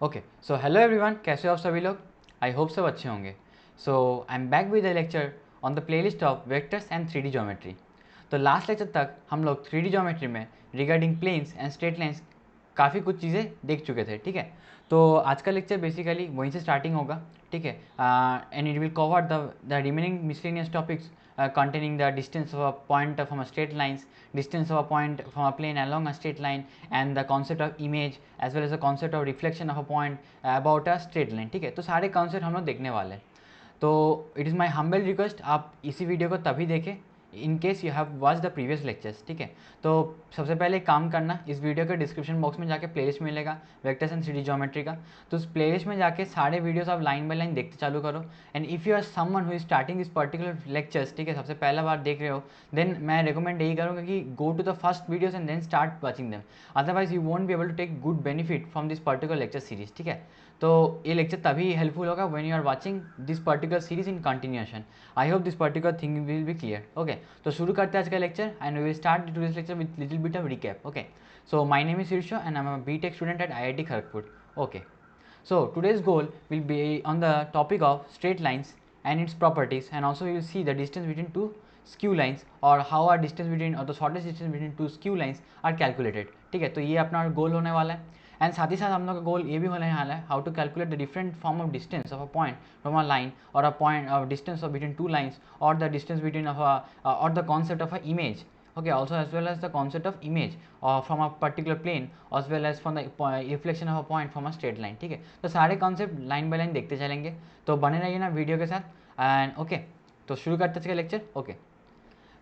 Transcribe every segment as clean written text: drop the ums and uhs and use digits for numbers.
Okay so hello everyone, कैसे हो आप सभी लोग। आई होप सब अच्छे होंगे। So I am back with the lecture on the playlist of vectors and 3D geometry. तो लास्ट लेक्चर तक हम लोग 3D ज्योमेट्री में regarding planes and straight lines काफ़ी कुछ चीज़ें देख चुके थे, ठीक है। तो आज का लेक्चर बेसिकली वहीं से स्टार्टिंग होगा, ठीक है। And it will cover the remaining miscellaneous topics containing the distance of a point from a straight lines, distance of a point from a plane along a straight line, and the concept of image as well as the concept of reflection of a point about a straight line, ठीक है। तो सारे concept हम लोग देखने वाले हैं। तो it is my humble request, आप इसी वीडियो को तभी देखें in case you have watch the previous lectures, ठीक है। तो सबसे पहले काम करना, इस वीडियो के डिस्क्रिप्शन बॉक्स में जाके प्लेलिस्ट मिलेगा वेक्टर्स एंड 3D ज्योमेट्री का। तो उस प्लेलिस्ट में जाके सारे वीडियोस आप लाइन बाय लाइन देखते चालू करो। And if you are someone who is starting this particular lectures, ठीक है, सबसे पहला बार देख रहे हो, देन मैं रिकमेंड यही करूँगा कि go to the first videos and then start watching them. Otherwise you won't be able to take good benefit from this particular lecture series, ठीक है। तो ये लेक्चर तभी हेल्पफुल होगा when you are watching this particular series in continuation. I hope this particular thing will be clear. Okay, तो शुरू करते हैं आज का lecture and we will start today's lecture with little bit of recap. Okay, so my name is Shirsho and I am a BTech student at IIT Kharagpur. Okay, so today's goal will be on the topic of straight lines and its properties, and also we will see the distance between two skew lines or how our distance between or the shortest distance between two skew lines are calculated, ठीक है। तो ये अपना गोल होने वाला है। And साथ ही साथ हम लोग का गोल ये भी होने वाला है how to calculate the different form of distance of a point from a line और a point of distance of between two lines और द डिस्टेंस बिटवीन ऑफ और the concept of a image. Okay, also as well as the concept of image from a particular plane as well as from the reflection of a point from a straight line, ठीक है। तो सारे concept line by line देखते चलेंगे, तो बने रहिए ना वीडियो के साथ। एंड ओके, तो शुरू करते हैं लेक्चर। ओके,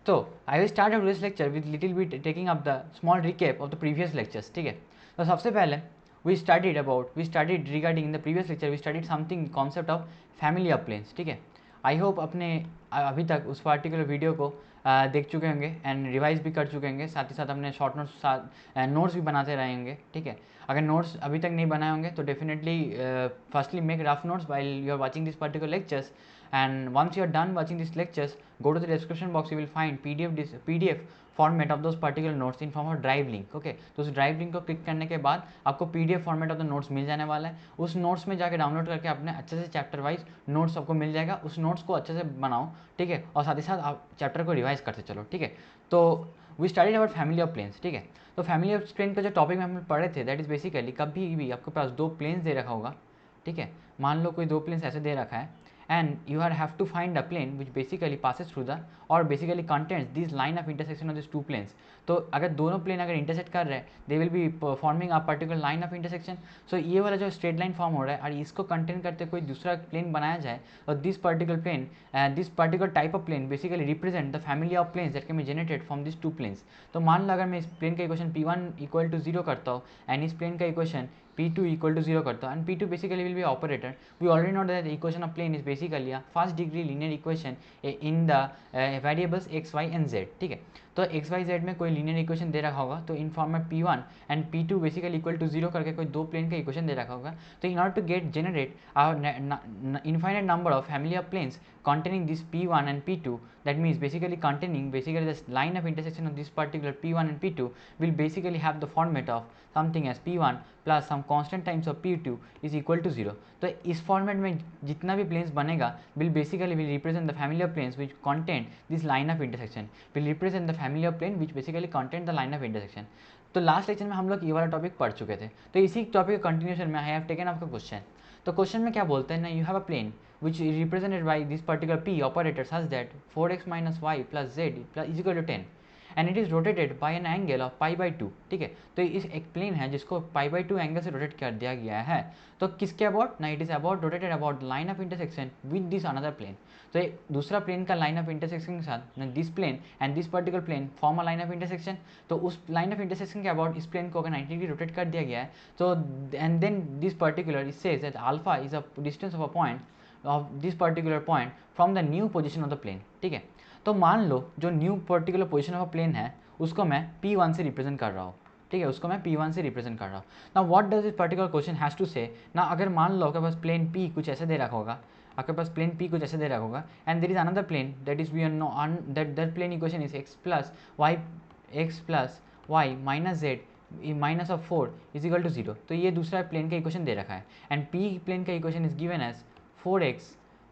तो I will start off this lecture with little bit taking up the small recap of the previous lectures, ठीक है। तो सबसे पहले we studied regarding in the previous lecture we studied something concept of family of planes, ठीक है। I hope अपने अभी तक उस पर्टिकुलर वीडियो को देख चुके होंगे एंड रिवाइज भी कर चुके होंगे, साथ ही साथ अपने शॉर्ट नोट्स भी बनाते रहेंगे, ठीक है। अगर नोट्स अभी तक नहीं बनाए होंगे तो definitely firstly make rough notes while you are watching this particular lectures, and once you are done watching these lectures, go to the description box, you will find PDF format of those particular notes in form of drive link. Okay, तो उस drive link को click करने के बाद आपको PDF format of the notes मिल जाने वाला है। उस नोट्स में जाके डाउनलोड करके अपने अच्छे से चैप्टर वाइज नोट्स आपको मिल जाएगा। उस नोट्स को अच्छे से बनाओ, ठीक है, और साथ ही साथ आप चैप्टर को रिवाइज करते चलो, ठीक है। तो we studied about family of planes, ठीक है। तो फैमिली ऑफ प्लेन का जो टॉपिक में हम पढ़े थे दैट इज बेसिकली कभी भी आपके पास दो प्लेन्स दे रखा होगा, ठीक है। मान लो कोई दो प्लेन्स ऐसे दे रखा है and you have to find a plane which basically passes through the or basically contains this line of intersection of these two planes। तो अगर दोनों प्लेन अगर इंटरसेक्ट कर रहे हैं they will be forming a particular line of intersection. So ये वाला जो स्ट्रेट लाइन फॉर्म हो रहा है और इसको कंटेन करते कोई दूसरा प्लेन बनाया जाए और this particular type of plane basically represent the family of planes that can be generated from this two planes. तो मान लो अगर मैं इस प्लेन का इक्वेशन P1 इक्वल टू 0 करता हूँ एंड इस प्लेन का इक्वेशन P2 equal to 0 करता हूँ, and P2 basically will be operator. We already know that the equation of plane is basically a first degree linear equation in the variables x, y and z, ठीक है। तो x, y, z में कोई linear equation दे रखा होगा, तो in form में P1 and P2 basically equal to 0 करके कोई दो प्लेन का इक्वेशन दे रखा होगा। तो in order to get generate infinite number of family of planes containing this P1 and P2, that means basically containing basically this line of intersection of this particular P1 and P2 will basically have the format of something as P1 plus some constant times of P2 is equal to 0। तो इस format में जितना भी planes बनेगा will basically will represent the family of planes which contain this line of intersection, will represent the family of plane which basically contain the line of intersection। तो last lecture में हम लोग ये वाला टॉपिक पढ़ चुके थे, तो इसी टॉपिक का कंटिन्यूशन में आई हैव टेकन आपका क्वेश्चन। तो क्वेश्चन में क्या बोलते हैं ना, you have a plane which is represented by this particular P operator such that 4x minus y plus z plus is equal to 10 and it is rotated by an angle of pi by 2, ठीक है। तो इस एक plane है जिसको pi by 2 angle से rotate कर दिया गया है। तो किसके अबाउट ना, it is about rotated about line of intersection with this another plane. तो एक दूसरा प्लेन का लाइन ऑफ इंटरसेक्शन के साथ this plane and this particular plane form a line of intersection. तो उस लाइन ऑफ इंटरसेक्शन के अबाउट इस प्लेन को अगर 90 डिग्री रोटेट कर दिया गया है तो and then this particular it says that alpha is a distance of a point of this particular point from the new position of the plane, ठीक है। तो मान लो जो new particular position of a plane है उसको मैं P1 से रिप्रेजेंट कर रहा हूँ, ठीक है, उसको मैं P1 से रिप्रेजेंट कर रहा हूँ। ना what does this particular question has to say ना, अगर मान लो आपके पास प्लेन P कुछ ऐसे दे रखा होगा, आपके पास प्लेन P कुछ ऐसे दे रखा होगा and there is another plane that is we are know that plane equation is x plus y minus z minus of 4 is equal to 0। तो ये दूसरा प्लेन का इक्वेशन दे रखा है एंड पी प्लेन का equation is given as 4x,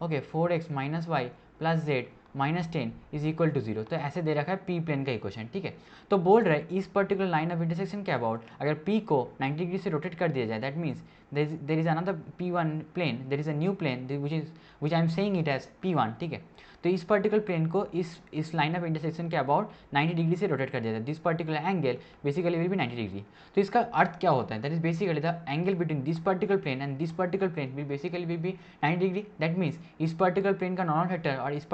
okay 4x minus y plus z minus 10 is equal to 0। तो ऐसे दे रखा है पी प्लेन का इक्वेशन, ठीक है। तो बोल रहे इस पर्टिकुलर लाइन ऑफ इंटरसेक्शन के अबाउट अगर पी को 90 डिग्री से रोटेट कर दिया जाए, that means there is another P1 plane, there is a new plane which I am saying it as P1, ठीक है। तो इस पर्टिकुलर प्लेन को इस लाइन ऑफ इंटरसेक्शन के अबाउट 90 डिग्री से रोटेट कर दिया जाए, this particular angle basically will be 90 degree. तो इसका अर्थ क्या होता है, that is basically the angle between this particular plane and this particular plane will basically will be 90 degree. That means इस पर्टिकुलर प्लेन का नॉर्मल फैक्टर और इस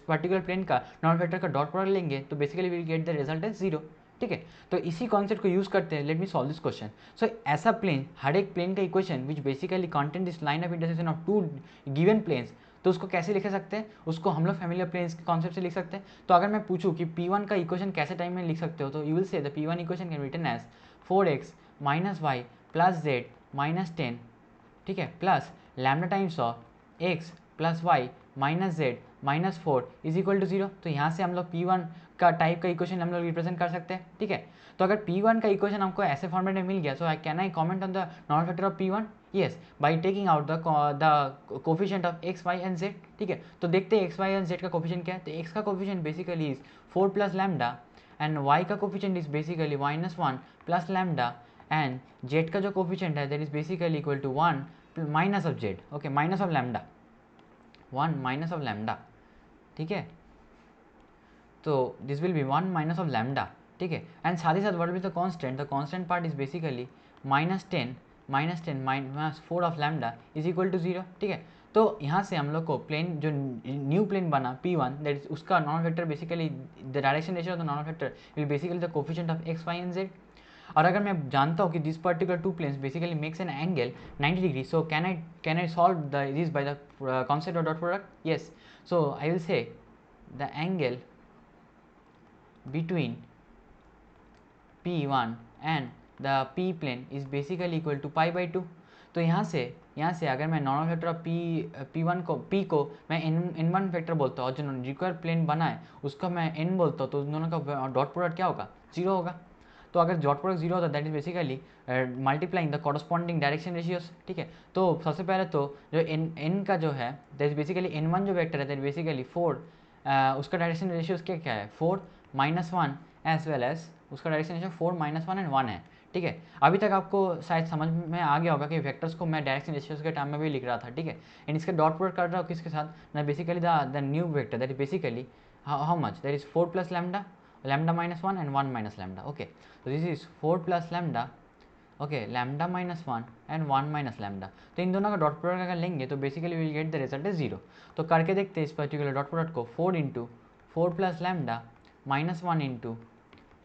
particular plane का नॉर्मल फैक्टर का डॉट प्रोडक्ट लेंगे तो basically will get the result as 0, ठीक है। तो इसी कॉन्सेप्ट को यूज करते हैं, let me solve this question. So ऐसा प्लेन, हर एक प्लेन का equation which basically content this line of intersection of two given planes, तो उसको कैसे लिख सकते हैं, उसको हम लोग फैमिलियर प्लेन्स के कॉन्सेप्ट से लिख सकते हैं। तो अगर मैं पूछूं कि P1 का इक्वेशन कैसे टाइम में लिख सकते हो, तो you will say the P1 equation can written as 4x minus y plus z minus 10, ठीक है, plus lambda times of x plus y minus z minus 4 is equal to 0। तो यहाँ से हम लोग P1 का टाइप का इक्वेशन हम लोग रिप्रेजेंट कर सकते हैं, ठीक है। तो अगर P1 का इक्वेशन हमको ऐसे फॉर्मेट में मिल गया, so I can I comment on the normal factor of P1, yes, by taking out the coefficient of x, y and z, ठीक है। तो देखते हैं x, y एंड z का कोफिशिएंट क्या है। तो x का coefficient basically is 4 plus lambda and y का coefficient is basically -1 plus lambda and z का जो कोफिशिएंट है that is basically equal to 1 minus of z, okay, minus of lambda, 1 minus of lambda, ठीक है। तो this will be 1 minus of lambda, ठीक है। And साथ ही साथ what will the constant, the constant part is basically -10 minus 4 of lambda is equal to 0, ठीक है। तो यहाँ से हम लोग को प्लेन जो न्यू प्लेन बना P1, दैट इज उसका normal factor basically the direction ratio of the normal factor will basically the coefficient of x, y and z। और अगर मैं जानता हूँ कि this particular two planes basically makes an angle 90 degree, so can I solve this by the concept of dot product, yes. So I will say the angle between P1 and the P plane is basically equal to pi by 2। तो यहाँ से अगर मैं normal factor of P को मैं n1 factor बोलता हूँ और जो रिक्वायर्ड प्लेन बना है उसका मैं n बोलता हूँ, तो उन दोनों का डॉट प्रोडक्ट क्या होगा, 0 होगा। तो अगर डॉट प्रोडक्ट 0 होता है that is basically multiplying the corresponding direction ratios, ठीक है। तो सबसे पहले तो जो n का जो है दैट इज बेसिकली n1 जो वेक्टर है दैट बेसिकली 4, उसका डायरेक्शन रेशियोस क्या क्या है, 4 -1 एज वेल एज उसका डायरेक्शन रेशियो 4 -1 एंड 1 है, ठीक है। अभी तक आपको शायद समझ में आ गया होगा कि वेक्टर्स को मैं डायरेक्शन रेशियोस के टर्म में भी लिख रहा था, ठीक है। एंड इसका डॉट प्रोडक्ट कर रहा हूँ किसके साथ, मैं basically the new vector that is basically how much, that is 4 plus lambda, lambda -1 and 1 minus lambda, okay. तो this is 4 plus lambda, okay, lambda -1 and 1 minus lambda. तो इन दोनों का डॉट प्रोडक्ट अगर लेंगे तो basically will get the result is 0। तो करके देखते हैं इस पर्टिकुलर डॉट प्रोडक्ट को, 4 into 4 plus lambda -1 into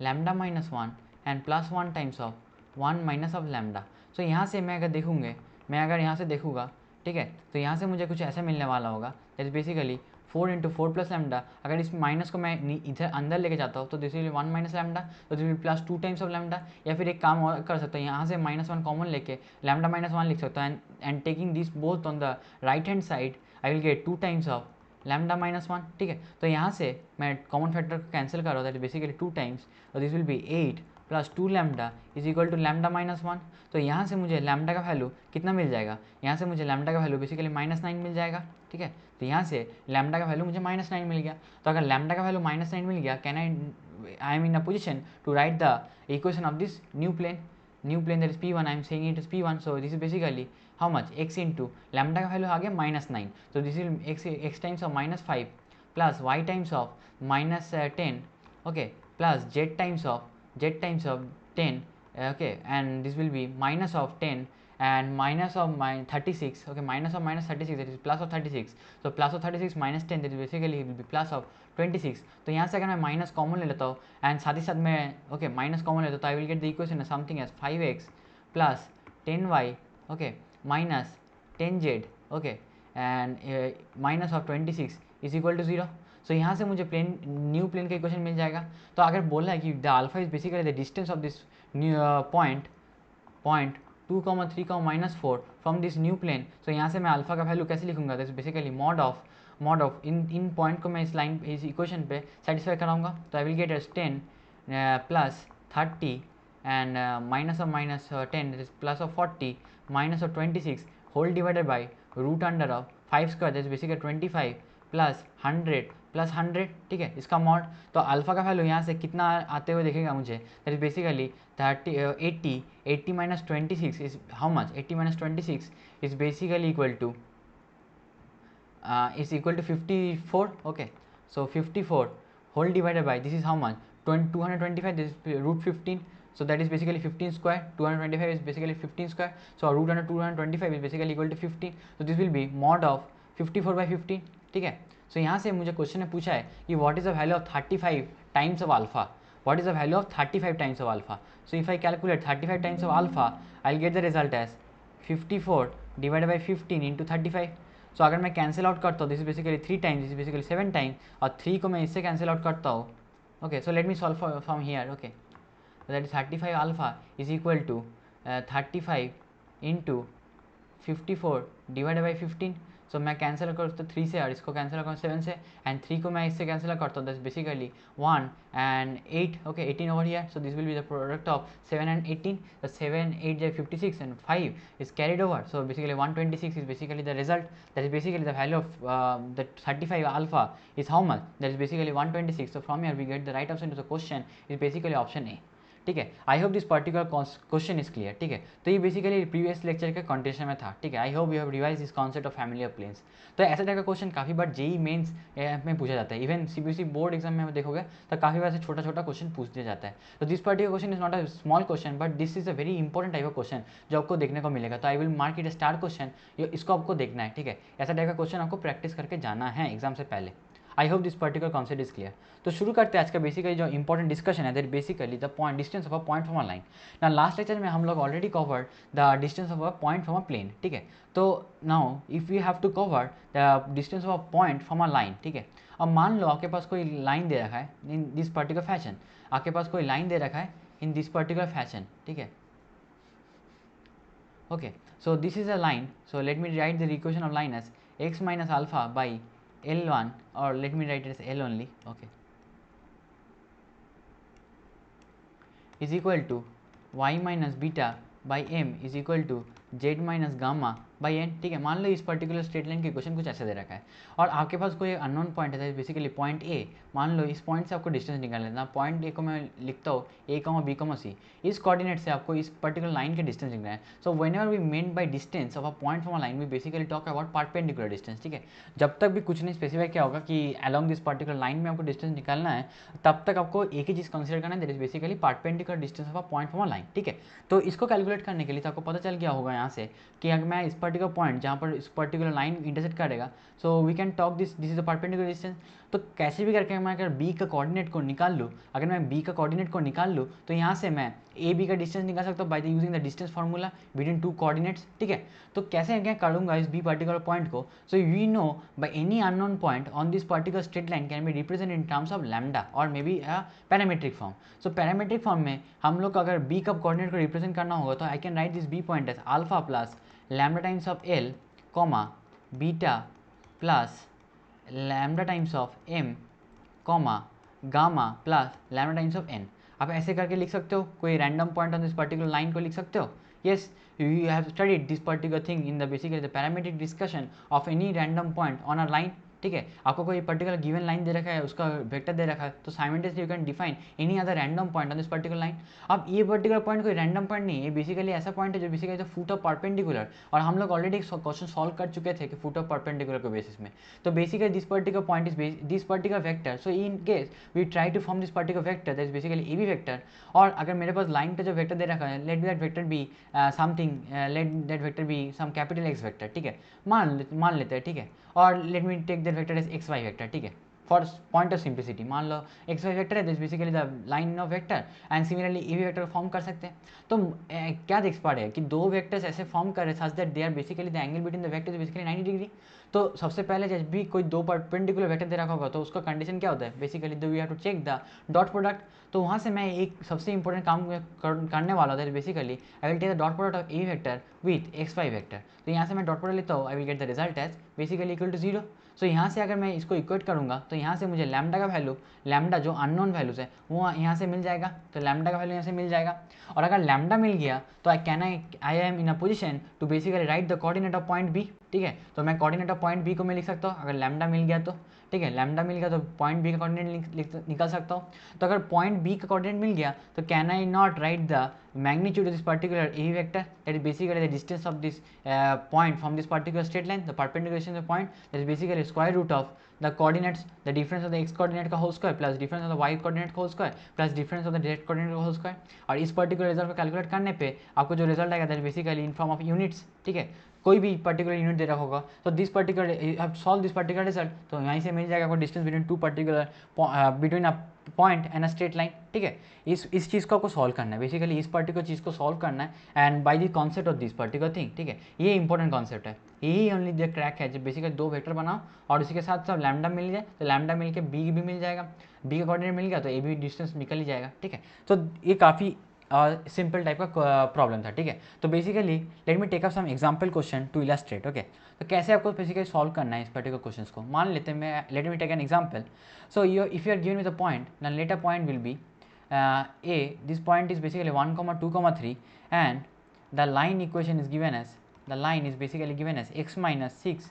lambda -1 and plus 1 times of 1 minus of lambda. So यहाँ से मैं अगर यहाँ से देखूँगा, ठीक है, तो यहाँ से मुझे कुछ ऐसा मिलने वाला होगा that is basically 4 into 4 plus lambda. अगर इस माइनस को मैं इधर अंदर लेके जाता हूँ तो दिस विल 1 माइनस लैम्डा, तो this will plus 2 times of lambda. या फिर एक काम और कर सकता हूँ, यहाँ से -1 कॉमन लेके लैम्डा -1 लिख सकता हूँ and taking this both on the right hand side I will get 2 times of lambda -1, ठीक है। तो यहाँ से मैं कॉमन फैक्टर को कैंसिल कर रहा हूँ दैट इज बेसिकली 2 टाइम्स, और this will be 8 plus 2 lambda is equal to lambda -1। तो यहाँ से मुझे लैम्डा का वैल्यू कितना मिल जाएगा, यहाँ से मुझे लैम्डा का वैल्यू बेसिकली -9 मिल जाएगा, ठीक है। तो यहाँ से लैम्डा का वैल्यू मुझे -9 मिल गया। तो अगर लैम्डा का वैल्यू -9 मिल गया, can I am in a position to write the equation of this new plane that is P1, I am saying it is P1। So this is basically how much, x into lambda का value आ गया -9, तो this will x times of -5 plus y times of -10, okay, plus z times of 10, okay, and this will be minus of 10 and minus of 36, okay, minus of -36 that is plus of 36, so plus of 36 minus 10 that is basically will be plus of 26। तो यहाँ से अगर मैं minus common ले लेता हूँ and साथ ही साथ मैं ओके माइनस कॉमन लेता हूँ तो I will get the equation something as 5x plus 10y, okay, minus 10z, okay, and minus of 26 is equal to 0। सो यहाँ से मुझे न्यू प्लेन का इक्वेशन मिल जाएगा। तो अगर बोला है कि the alpha is basically the distance of this point 2, 3, -4 from this new plane, so यहाँ से मैं अल्फा का वैल्यू कैसे लिखूंगा, that is basically mod of इन पॉइंट को मैं इस इक्वेशन पे सेटिस्फाई कराऊंगा। तो I will get as 10 plus 30 and -10 that is +40 -26 whole divided by root under of 5 square that is basically 25 plus 100 plus 100, ठीक है, इसका मॉड। तो अल्फा का वैल्यू यहाँ से कितना आते हुए देखेगा मुझे, that is basically 80 minus 26 is how much, 80 minus 26 is basically equal to 54, okay, so 54 whole divided by this is how much, 225, this is root 15, so that is basically 15 square, 225 is basically 15 square, so root under 225 is basically equal to 15, so this will be mod of 54 by 15, ठीक है। सो यहाँ से मुझे question ने पूछा है कि what is the value of 35 times of alpha, what is the value of 35 times of alpha. So if I calculate 35 times of alpha I will get the result as 54 divided by 15 into 35। सो अगर मैं cancel out करता हूँ, this is basically 3 times, this is basically 7 times, और 3 को मैं इससे cancel out करता हूँ, okay. So let me solve from here, okay, that is 35 alpha is equal to 35 into 54 divided by 15। So मैं कैंसिल करता हूँ 3 से और इसको कैंसिल करता हूँ 7 से, एंड 3 को मैं इससे कैंसिल करता हूँ, that's basically 1 and 8, okay, 18 over here, so this will be the product of 7 and 18, the 7 8 is 56 and 5 is carried over, so basically 126 is basically the result, that is basically the value of the 35 alpha is how much, that is basically 126, so from here we get the right answer to the question is basically option A, ठीक है। I hope this particular question is clear, ठीक है। तो ये basically previous lecture के contention में था, ठीक है। I hope you have revise this concept of familiar planes. तो ऐसा टाइप का क्वेश्चन काफ़ी बार जेई मेंस में पूछा जाता है, इवन सीबीएसई बोर्ड एग्जाम में देखोगे तो काफ़ी बार से छोटा छोटा क्वेश्चन पूछ दिया जाता है। तो this particular question is not a small question, but this is a very important type of question जो आपको देखने को मिलेगा। तो I will mark it a star question, इसको आपको देखना है, ठीक है। ऐसा टाइप का क्वेश्चन आपको प्रैक्टिस करके जाना है एग्जाम से पहले। I hope this particular concept is clear. तो शुरू करते हैं आज का बेसिकली जो इंपॉर्टेंट डिस्कशन है, that basically the point distance of a point from a line. ना लास्ट लेक्चर में हम लोग already covered the distance of a point from a plane, ठीक है। तो now if you have to cover the distance of a point from a line, ठीक है। अब मान लो आपके पास कोई लाइन दे रखा है इन दिस पर्टिकुलर फैशन, आपके पास कोई लाइन दे रखा है इन दिस पर्टिकुलर फैशन, ठीक है, okay, so this is a line, so let me write the equation of line as x minus alpha by L1, or let me write it as L only, okay, is equal to y minus beta by m is equal to z minus gamma by n, ठीक है। मान लो इस particular straight line के question कुछ ऐसे दे रखा है और आपके पास कोई अननोन पॉइंट है, बेसिकली पॉइंट ए। मान लो इस पॉइंट से आपको डिस्टेंस निकाल लेना, पॉइंट ए को मैं लिखता हूँ ए कॉमा बी कॉमा सी, इस कोऑर्डिनेट से आपको इस पर्टिकुलर लाइन के डिस्टेंस निकालना है। So whenever we mean by distance of a point from a line we basically talk about perpendicular distance, ठीक है। जब तक भी कुछ नहीं स्पेसिफाई किया होगा कि अलॉन्ग दिस पर्टिकुलर लाइन में आपको डिस्टेंस निकालना है, तब तक आपको एक ही चीज़ कंसिडर करना है, that is basically perpendicular distance of a point from a line, ठीक है। तो इसको कैलकुलेट करने के लिए तो आपको पता चल गया होगा यहाँ से कि अगर मैं इस पर्टिकुलर पॉइंट जहाँ पर इस पर्टिकुलर लाइन इंटरसेक्ट करेगा, so we can talk this is the perpendicular distance. तो कैसे भी करके मैं अगर बी का कोऑर्डिनेट को निकाल लूँ, अगर मैं बी का कोऑर्डिनेट को निकाल लूँ तो यहाँ से मैं ए बी का डिस्टेंस निकाल सकता हूँ by the using the distance formula between two coordinates, ठीक है। तो कैसे क्या करूँगा इस बी पर्टिकुलर पॉइंट को, so we know by any unknown point on this particular straight line can be represent in terms of lambda और may be parametric form. So parametric form में हम लोग को अगर बी का कोऑर्डिनेट को represent करना होगा तो I can write this B point as alpha plus lambda times of l comma beta plus lambda times of m comma gamma plus lambda times of n. आप ऐसे करके लिख सकते हो, कोई random point on this particular line को लिख सकते हो। Yes, you have studied this particular thing in the basically the parametric discussion of any random point on a line, ठीक है। आपको कोई पर्टिकुलर गिवन लाइन दे रखा है, उसका वेक्टर दे रखा है, तो simultaneously you can define any other random point on this particular line. अब ये पर्टिकुलर पॉइंट कोई रैंडम पॉइंट नहीं है, बेसिकली ऐसा पॉइंट है जो basically the foot of perpendicular, और हम लोग ऑलरेडी क्वेश्चन सॉल्व कर चुके थे कि फुट ऑफ परपेंडिकुलर के बेसिस में। तो basically this particular point is this particular vector, so in case we try to form this particular vector that is basically A B vector, और अगर मेरे पास लाइन का जो वेक्टर दे रखा है, let that vector be something, let that vector be some capital X vector, ठीक है, मान लेते हैं, ठीक है। और let me take that vector as X Y vector, ठीक है, फॉर पॉइंट ऑफ सिंप्लिसिटी। मान लो एक्स वाई वेक्टर है, this basically the line of vector, and similarly A vector form कर सकते हैं। तो क्या देख पा रहे हैं कि दो वेक्टर्स ऐसे फॉर्म कर रहे हैं such that they are basically the angle between the vectors basically 90 degree. तो सबसे पहले जब भी कोई दो परपेंडिकुलर वेक्टर दे रखा होगा तो उसका कंडीशन क्या होता है, basically we have to check the dot product. तो वहाँ से मैं एक सबसे इंपॉर्टेंट काम करने वाला था, basically I will take the dot product of A vector with X Y vector. तो यहाँ से मैं डॉट प्रोडक्ट लेता हूँ, I will get the result as basically equal to 0। सो यहाँ से अगर मैं इसको इक्वेट करूँगा तो यहाँ से मुझे लैम्डा का वैल्यू, लैम्डा जो अननोन वैल्यूज़ है वो यहाँ से मिल जाएगा, तो लैम्डा का वैल्यू यहाँ से मिल जाएगा। और अगर लैम्डा मिल गया तो I am in a position to basically write the coordinate of point B, ठीक है। तो मैं कोऑर्डिनेट ऑफ पॉइंट बी को मैं लिख सकता हूँ अगर लैम्डा मिल गया तो, ठीक है। लैम्डा मिल गया तो पॉइंट बी का कोऑर्डिनेट निकाल सकता हूँ। तो अगर पॉइंट बी का कोऑर्डिनेट मिल गया तो can I not right the magnitude of this particular A vector, that is basically the distance of this point from this particular straight line, the perpendicular distance of the point, that is basically square root of the coordinates, the difference of the x coordinate का whole square plus difference of the y coordinate का whole square plus difference of the z coordinate का whole square। और इस particular result को calculate करने पे आपको जो रिजल्ट आएगा that basically in form of units, ठीक है। कोई भी पर्टिकुलर यूनिट दे रखा होगा तो this particular have solve this particular result, तो यहीं से मिल जाएगा आपको distance between to particular between a point and a straight line, ठीक है। इस चीज़ को आपको सॉल्व करना है, बेसिकली इस पर्टिकुलर चीज़ को सॉल्व करना है and bye the concept of this particular thing, ठीक है। ये इंपॉर्टेंट कॉन्सेप्ट है, यही ओनली द क्रैक है जब बेसिकली दो वेक्टर बनाओ और उसी के साथ साथ लैम्डा मिल जाए तो लैम्डा मिल के बी भी मिल जाएगा, बी का कोऑर्डिनेट मिल गया तो ए भी डिस्टेंस निकल ही जाएगा, ठीक है। तो ये काफ़ी सिंपल टाइप का प्रॉब्लम था, ठीक है। तो basically let me take up some example question to illustrate, okay. तो कैसे आपको बेसिकली सॉल्व करना है इस पर्टिकुलर क्वेश्चंस को, मान लेते हैं मैं, let me take an example. So if you are given with a point, then later point will be a, this point is basically 1, 2, 3 and the line equation is given as, the line is basically given as x minus 6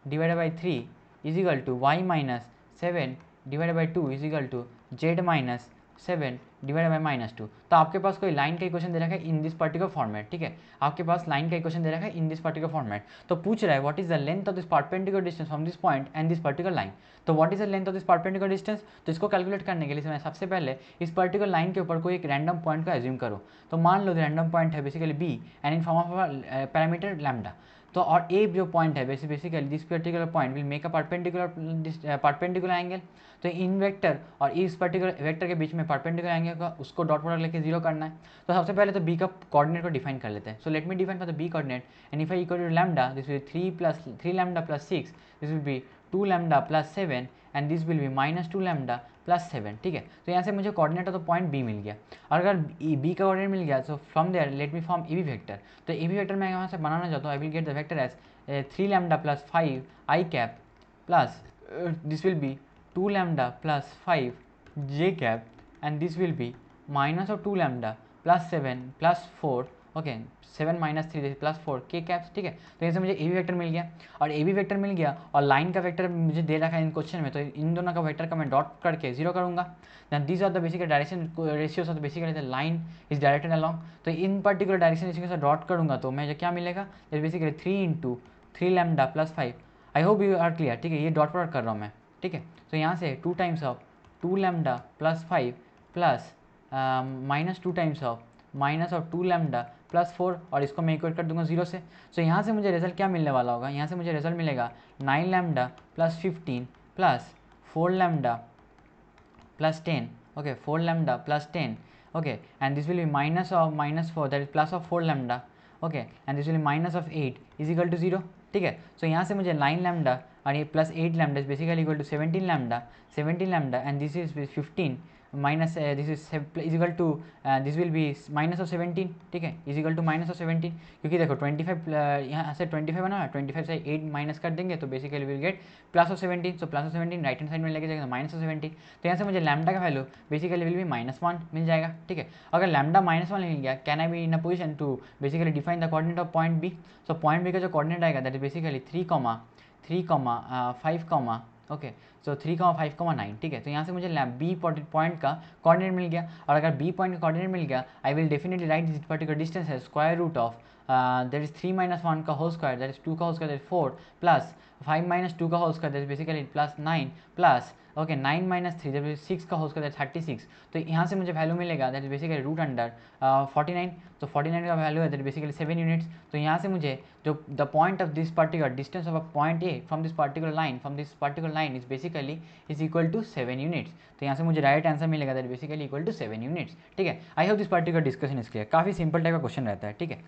divided by 3 is equal to y minus 7 divided by 2 is equal to z minus 7 divide by -2। तो आपके पास कोई line का equation दे रखा है इन this particular format, ठीक है। आपके पास लाइन का इक्वेशन दे रखा है इन दिस पर्टिकुलर फॉर्मेट, तो पूछ रहा है what is the length of this perpendicular distance from this point and this particular line. तो what is the length of this perpendicular distance, तो इसको कैलकुलेट करने के लिए मैं सबसे पहले इस पर्टिकुलर लाइन के ऊपर कोई एक रैंडम पॉइंट को एज्यूम करो। तो मान लो रैंडम पॉइंट है basically B and in form of parameter lambda. तो और ए जो पॉइंट है basically this particular point will make a perpendicular angle. तो इन वेक्टर और इस पर्टिकुलर वेक्टर के बीच में परपेंडिकुलर एंगल का उसको डॉट प्रोडक्ट लेके जीरो करना है। तो सबसे पहले तो बी का कोऑर्डिनेट को डिफाइन कर लेते हैं। So let me define for the B coordinate and if I equal to lambda this will 3 lambda plus 6, this will be 2 lambda plus 7 and this will be -2 lambda plus 7, ठीक है। तो यहाँ से मुझे coordinate of the point B मिल गया और अगर बी का कोऑर्डिनेट मिल गया तो from there let me form A B vector. तो ए बी वेक्टर मैं यहाँ से बनाना चाहता हूँ, I will get the vector as 3 lambda plus 5 i cap plus this will be 2 lambda plus 5 j cap and this will be minus of 2 lambda plus 7 plus 4, okay 7 minus 3 plus 4 k caps, ठीक है। तो यहाँ से मुझे ए B vector मिल गया और ए B vector मिल गया और लाइन का वेक्टर मुझे दे रखा है इन क्वेश्चन में, तो इन दोनों का वेक्टर का मैं डॉट करके जीरो करूँगा। Than these are the basically direction ratios of the basically the line is directed along. तो इन पर्टिकुलर डायरेक्शन रेशियो के साथ डॉट करूँगा तो मैं क्या मिलेगा, basically 3 × 3 lambda plus 5। I hope you are clear, ठीक है। ये डॉट प्रोडक्ट कर रहा हूँ मैं, ठीक है। तो यहाँ से 2 times of 2 lambda plus 5 plus -2 times of -2 lambda plus 4 और इसको मैं इक्वेट कर दूंगा 0 से। सो यहाँ से मुझे रिजल्ट क्या मिलने वाला होगा, यहाँ से मुझे रिजल्ट मिलेगा 9 lambda plus 15 plus 4 lambda plus 10, okay 4 lambda plus 10, okay and this will be minus of -4 that is plus of 4 lambda, okay and this will be minus of 8 is equal to 0, ठीक है। सो यहाँ से मुझे 9 lambda और ये plus 8 lambda is basically equal to 17 lambda and this is 15 minus this is equal to this will be minus of 17, ठीक है, is equal to minus of 17, क्योंकि देखो 25 यहाँ से 25 बना, 25 से 8 माइनस कर देंगे तो basically will gate plus of 17। So plus of 17 right hand side में लेके जाएगा माइनस ऑफ 17। तो यहाँ से मुझे लैम्डा का वैल्यू बेसिकली विल बी -1 मिल जाएगा, ठीक है। अगर लैम्डा -1 मिल गया can I be in a position to basically define the coordinate of point B. So point B का जो कोऑर्डिनेट आएगा that is basically 3, 5, okay so 3, 5, 9, ठीक है। तो यहाँ से मुझे बी पॉइंट का कोऑर्डिनेट मिल गया और अगर बी पॉइंट का कोऑर्डिनेट मिल गया आई will definitely write this particular distance है square root of that is 3 - 1 का होल स्क्वायर दैट इज 2 का whole square that is 4 plus 5 - 2 का whole square that is basically plus 9 plus okay 9 - 3 that is 6 का whole square that 36। तो यहाँ से मुझे value मिलेगा that is basically root under 49। तो 49 का वैल्यू है दैट बेसिकली 7 यूनिट्स। तो यहाँ से मुझे जो the point of this particular distance of a point A from this particular line is basically is equal to 7 units. तो यहाँ से मुझे राइट आंसर मिलेगा that basically equal to 7 units, ठीक है। I hope this particular discussion is clear. काफ़ी simple type का question रहता है, ठीक है।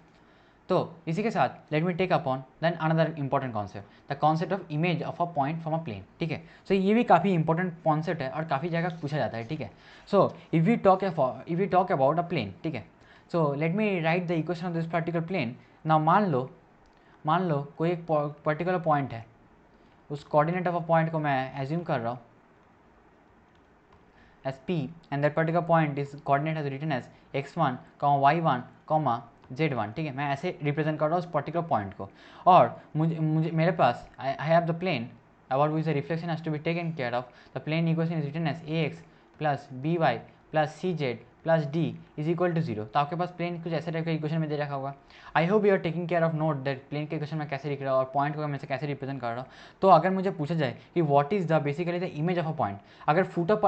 तो इसी के साथ let me take upon then another important concept the concept of image of a point from a plane, ठीक है। सो ये भी काफ़ी इंपॉर्टेंट कॉन्सेप्ट है और काफ़ी जगह पूछा जाता है, ठीक है। So if we talk about a plane, ठीक है। So let me write the equation of this particular plane. Now मान लो कोई एक पर्टिकुलर पॉइंट है, उस कोऑर्डिनेट ऑफ अ पॉइंट को मैं एज्यूम कर रहा हूँ as P and that particular point is coordinate as written as x1, y1, z1, ठीक है, मैं ऐसे रिप्रेजेंट कर रहा हूँ उस पर्टिकुलर पॉइंट को। और मुझे मुझे मेरे पास I have the plane about which the reflection has to be taken care of. The plane equation is written as ax plus by plus cz plus d is equal to 0. तो आपके पास plane कुछ ऐसे type का equation में दे रखा होगा। I hope you are taking care of note that plane के इक्वेशन में कैसे लिख रहा हूँ और पॉइंट को मैं से कैसे रिप्रेजेंट कर रहा हूँ। तो अगर मुझे पूछा जाए कि what is the basically the image of a point, अगर फुट ऑफ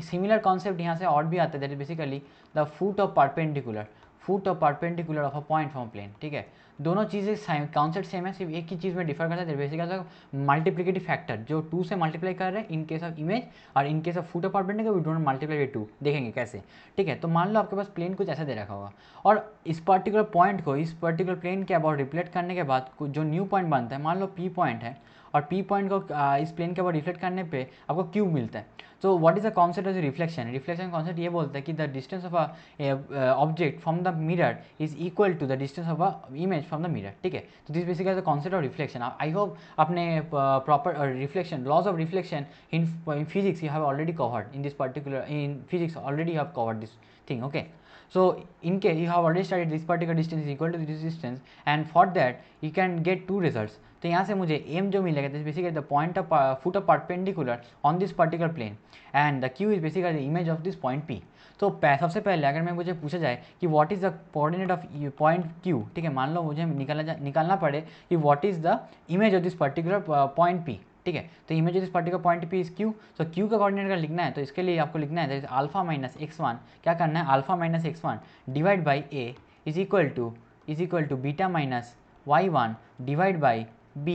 सिमिलर कॉन्सेप्ट यहाँ से और भी आता है, that is basically the foot of perpendicular of a point from plane, ठीक है। दोनों चीज़ें कॉन्सेप्ट सेम है, सिर्फ एक ही चीज़ में डिफर करता है, बेसिकली मल्टीप्लिकेटिव फैक्टर जो 2 से मल्टीप्लाई कर रहे हैं इन केस ऑफ इमेज, और in case of foot of perpendicular we don't multiply by 2, देखेंगे कैसे, ठीक है। तो मान लो आपके पास प्लेन कुछ ऐसा दे रखा होगा और इस पर्टिकुलर पॉइंट को इस पर्टिकुलर प्लेन के अबाउट रिफ्लेक्ट करने के बाद जो न्यू पॉइंट बनता है, मान लो पी पॉइंट है, और पी पॉइंट को इस प्लेन के अबाउट रिफ्लेक्ट करने पे आपको क्यू मिलता है। तो what is the concept of reflection? Reflection concept ये बोलता है कि the distance of a object from the mirror is equal to the distance of a image from the mirror, ठीक है। तो this basically the concept of reflection. I hope आपने proper reflection, laws of reflection in physics you have already covered in this particular, in physics already you have covered this thing, okay. So in case you have already studied this particular distance is equal to this distance, and for that you can get two results. तो यहाँ से मुझे m जो मिलेगा this basically the point of foot of perpendicular on this particular plane, and the q is basically the image of this point p। तो सबसे पहले अगर मैं मुझे पूछा जाए कि what is the coordinate of point q, ठीक है, मान लो मुझे निकालना पड़े कि what is the image of this particular point p, ठीक है। तो image of this particular point P is Q. तो क्यू का कोऑर्डिनेट अगर लिखना है तो इसके लिए आपको लिखना है that is alpha minus x1, क्या करना है, alpha minus x1 divide by a is equal to beta minus y1 divide by b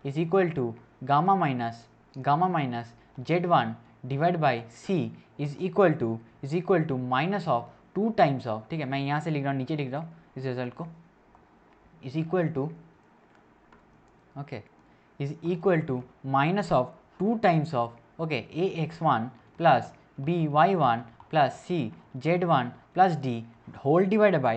is equal to gamma minus z1 divide by c is equal to minus of 2 times of, ठीक है, मैं यहाँ से लिख रहा हूँ, नीचे लिख रहा हूँ इस रिजल्ट को, is equal to okay is equal to minus of 2 times of, okay, ax1 plus by1 plus c z1 plus d whole divided by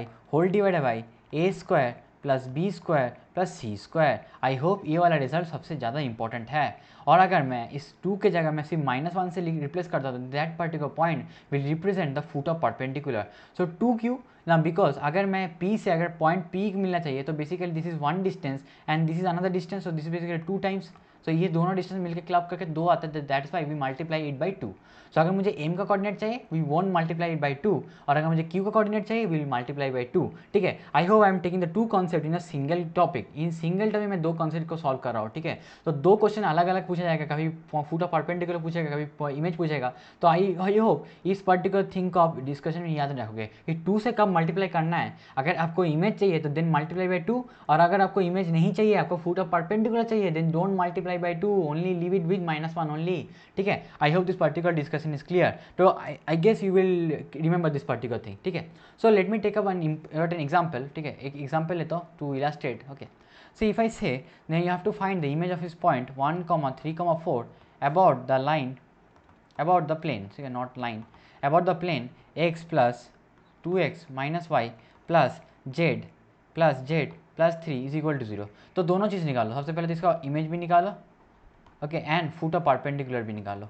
a square plus B square plus C square. I hope ये वाला result सबसे ज़्यादा important है। और अगर मैं इस 2 के जगह मैं सिर्फ -1 से रिप्लेस करता हूँ, that particular point will represent the foot of perpendicular. So 2 Q ना, बिकॉज अगर मैं P से अगर पॉइंट P मिलना चाहिए तो basically this is 1 distance and this is another distance, so this is basically 2 times. So ये दोनों डिस्टेंस मिलकर क्लब करके 2 आता है, that's why we multiply it by 2। So अगर मुझे m का कोऑर्डिनेट चाहिए we won't multiply it by 2, और अगर मुझे q का कोऑर्डिनेट चाहिए वी विल मल्टीप्लाई बाई 2, ठीक है। I hope I am taking the 2 concept in a single topic, in single topic में 2 कॉन्सेप्ट को सॉल्व कर रहा हूँ, ठीक है। तो 2 क्वेश्चन अलग अलग पूछा जाएगा, कभी फुट ऑफ परपेंडिकुलर पूछेगा, कभी इमेज पूछेगा। तो आई होप इस पर्टिकुलर थिंग को आप डिस्कशन में याद रखोगे कि 2 से कब मल्टीप्लाई करना है। अगर आपको इमेज चाहिए तो देन मल्टीप्लाई बाई 2, और अगर आपको इमेज नहीं चाहिए, आपको फुट ऑफ परपेंडिकुलर चाहिए, then don't multiply by 2, only leave it with -1 only, ठीक है। I hope this particular discussion is clear. तो I guess you will remember this particular thing, ठीक है। So let me take up an example, ठीक है, एक example लेता हूँ to illustrate, okay. So if I say then you have to find the image of this point 1, 3, 4 about the line, about the plane, so not line, about the plane x plus 2x minus y plus z plus 3 is equal to 0। तो दोनों चीज़ निकालो, सबसे पहले तो इसका image भी निकालो, okay, and foot of perpendicular भी निकालो,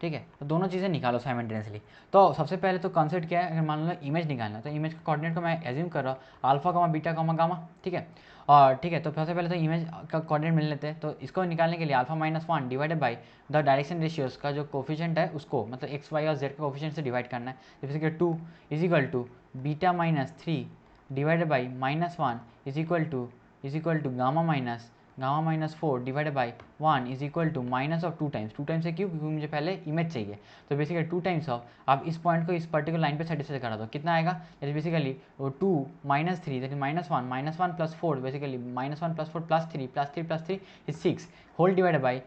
ठीक है। तो दोनों चीज़ें निकालो साइमल्टेनियसली। तो सबसे पहले तो कॉन्सेप्ट क्या है, अगर मान लो इमेज निकालना, तो इमेज का कोऑर्डिनेट को मैं एज्यूम कर रहा हूँ alpha comma beta comma gamma, ठीक है। और ठीक है, तो सबसे पहले तो इमेज का कोऑर्डिनेट मिल लेते हैं। तो इसको निकालने के लिए alpha -1 divided by the direction ratios का जो कोफिशिएंट है उसको, मतलब एक्स वाई और जेड का कोफिशिएंट से डिवाइड करना है। जैसे कि 2 is equal to beta -3 divided by -1 is equal to gamma minus 4 divided by 1 is equal to minus of 2 times. 2 times से क्यों, क्योंकि मुझे पहले इमेज चाहिए। तो बेसिकली 2 टाइम्स ऑफ, आप इस पॉइंट को इस पर्टिकुलर लाइन पे सेटिस्फाई करा दो, कितना आएगा, that is basically 2 -3 that is -1 plus 4, basically -1 plus 4 plus 3 is 6 whole divided by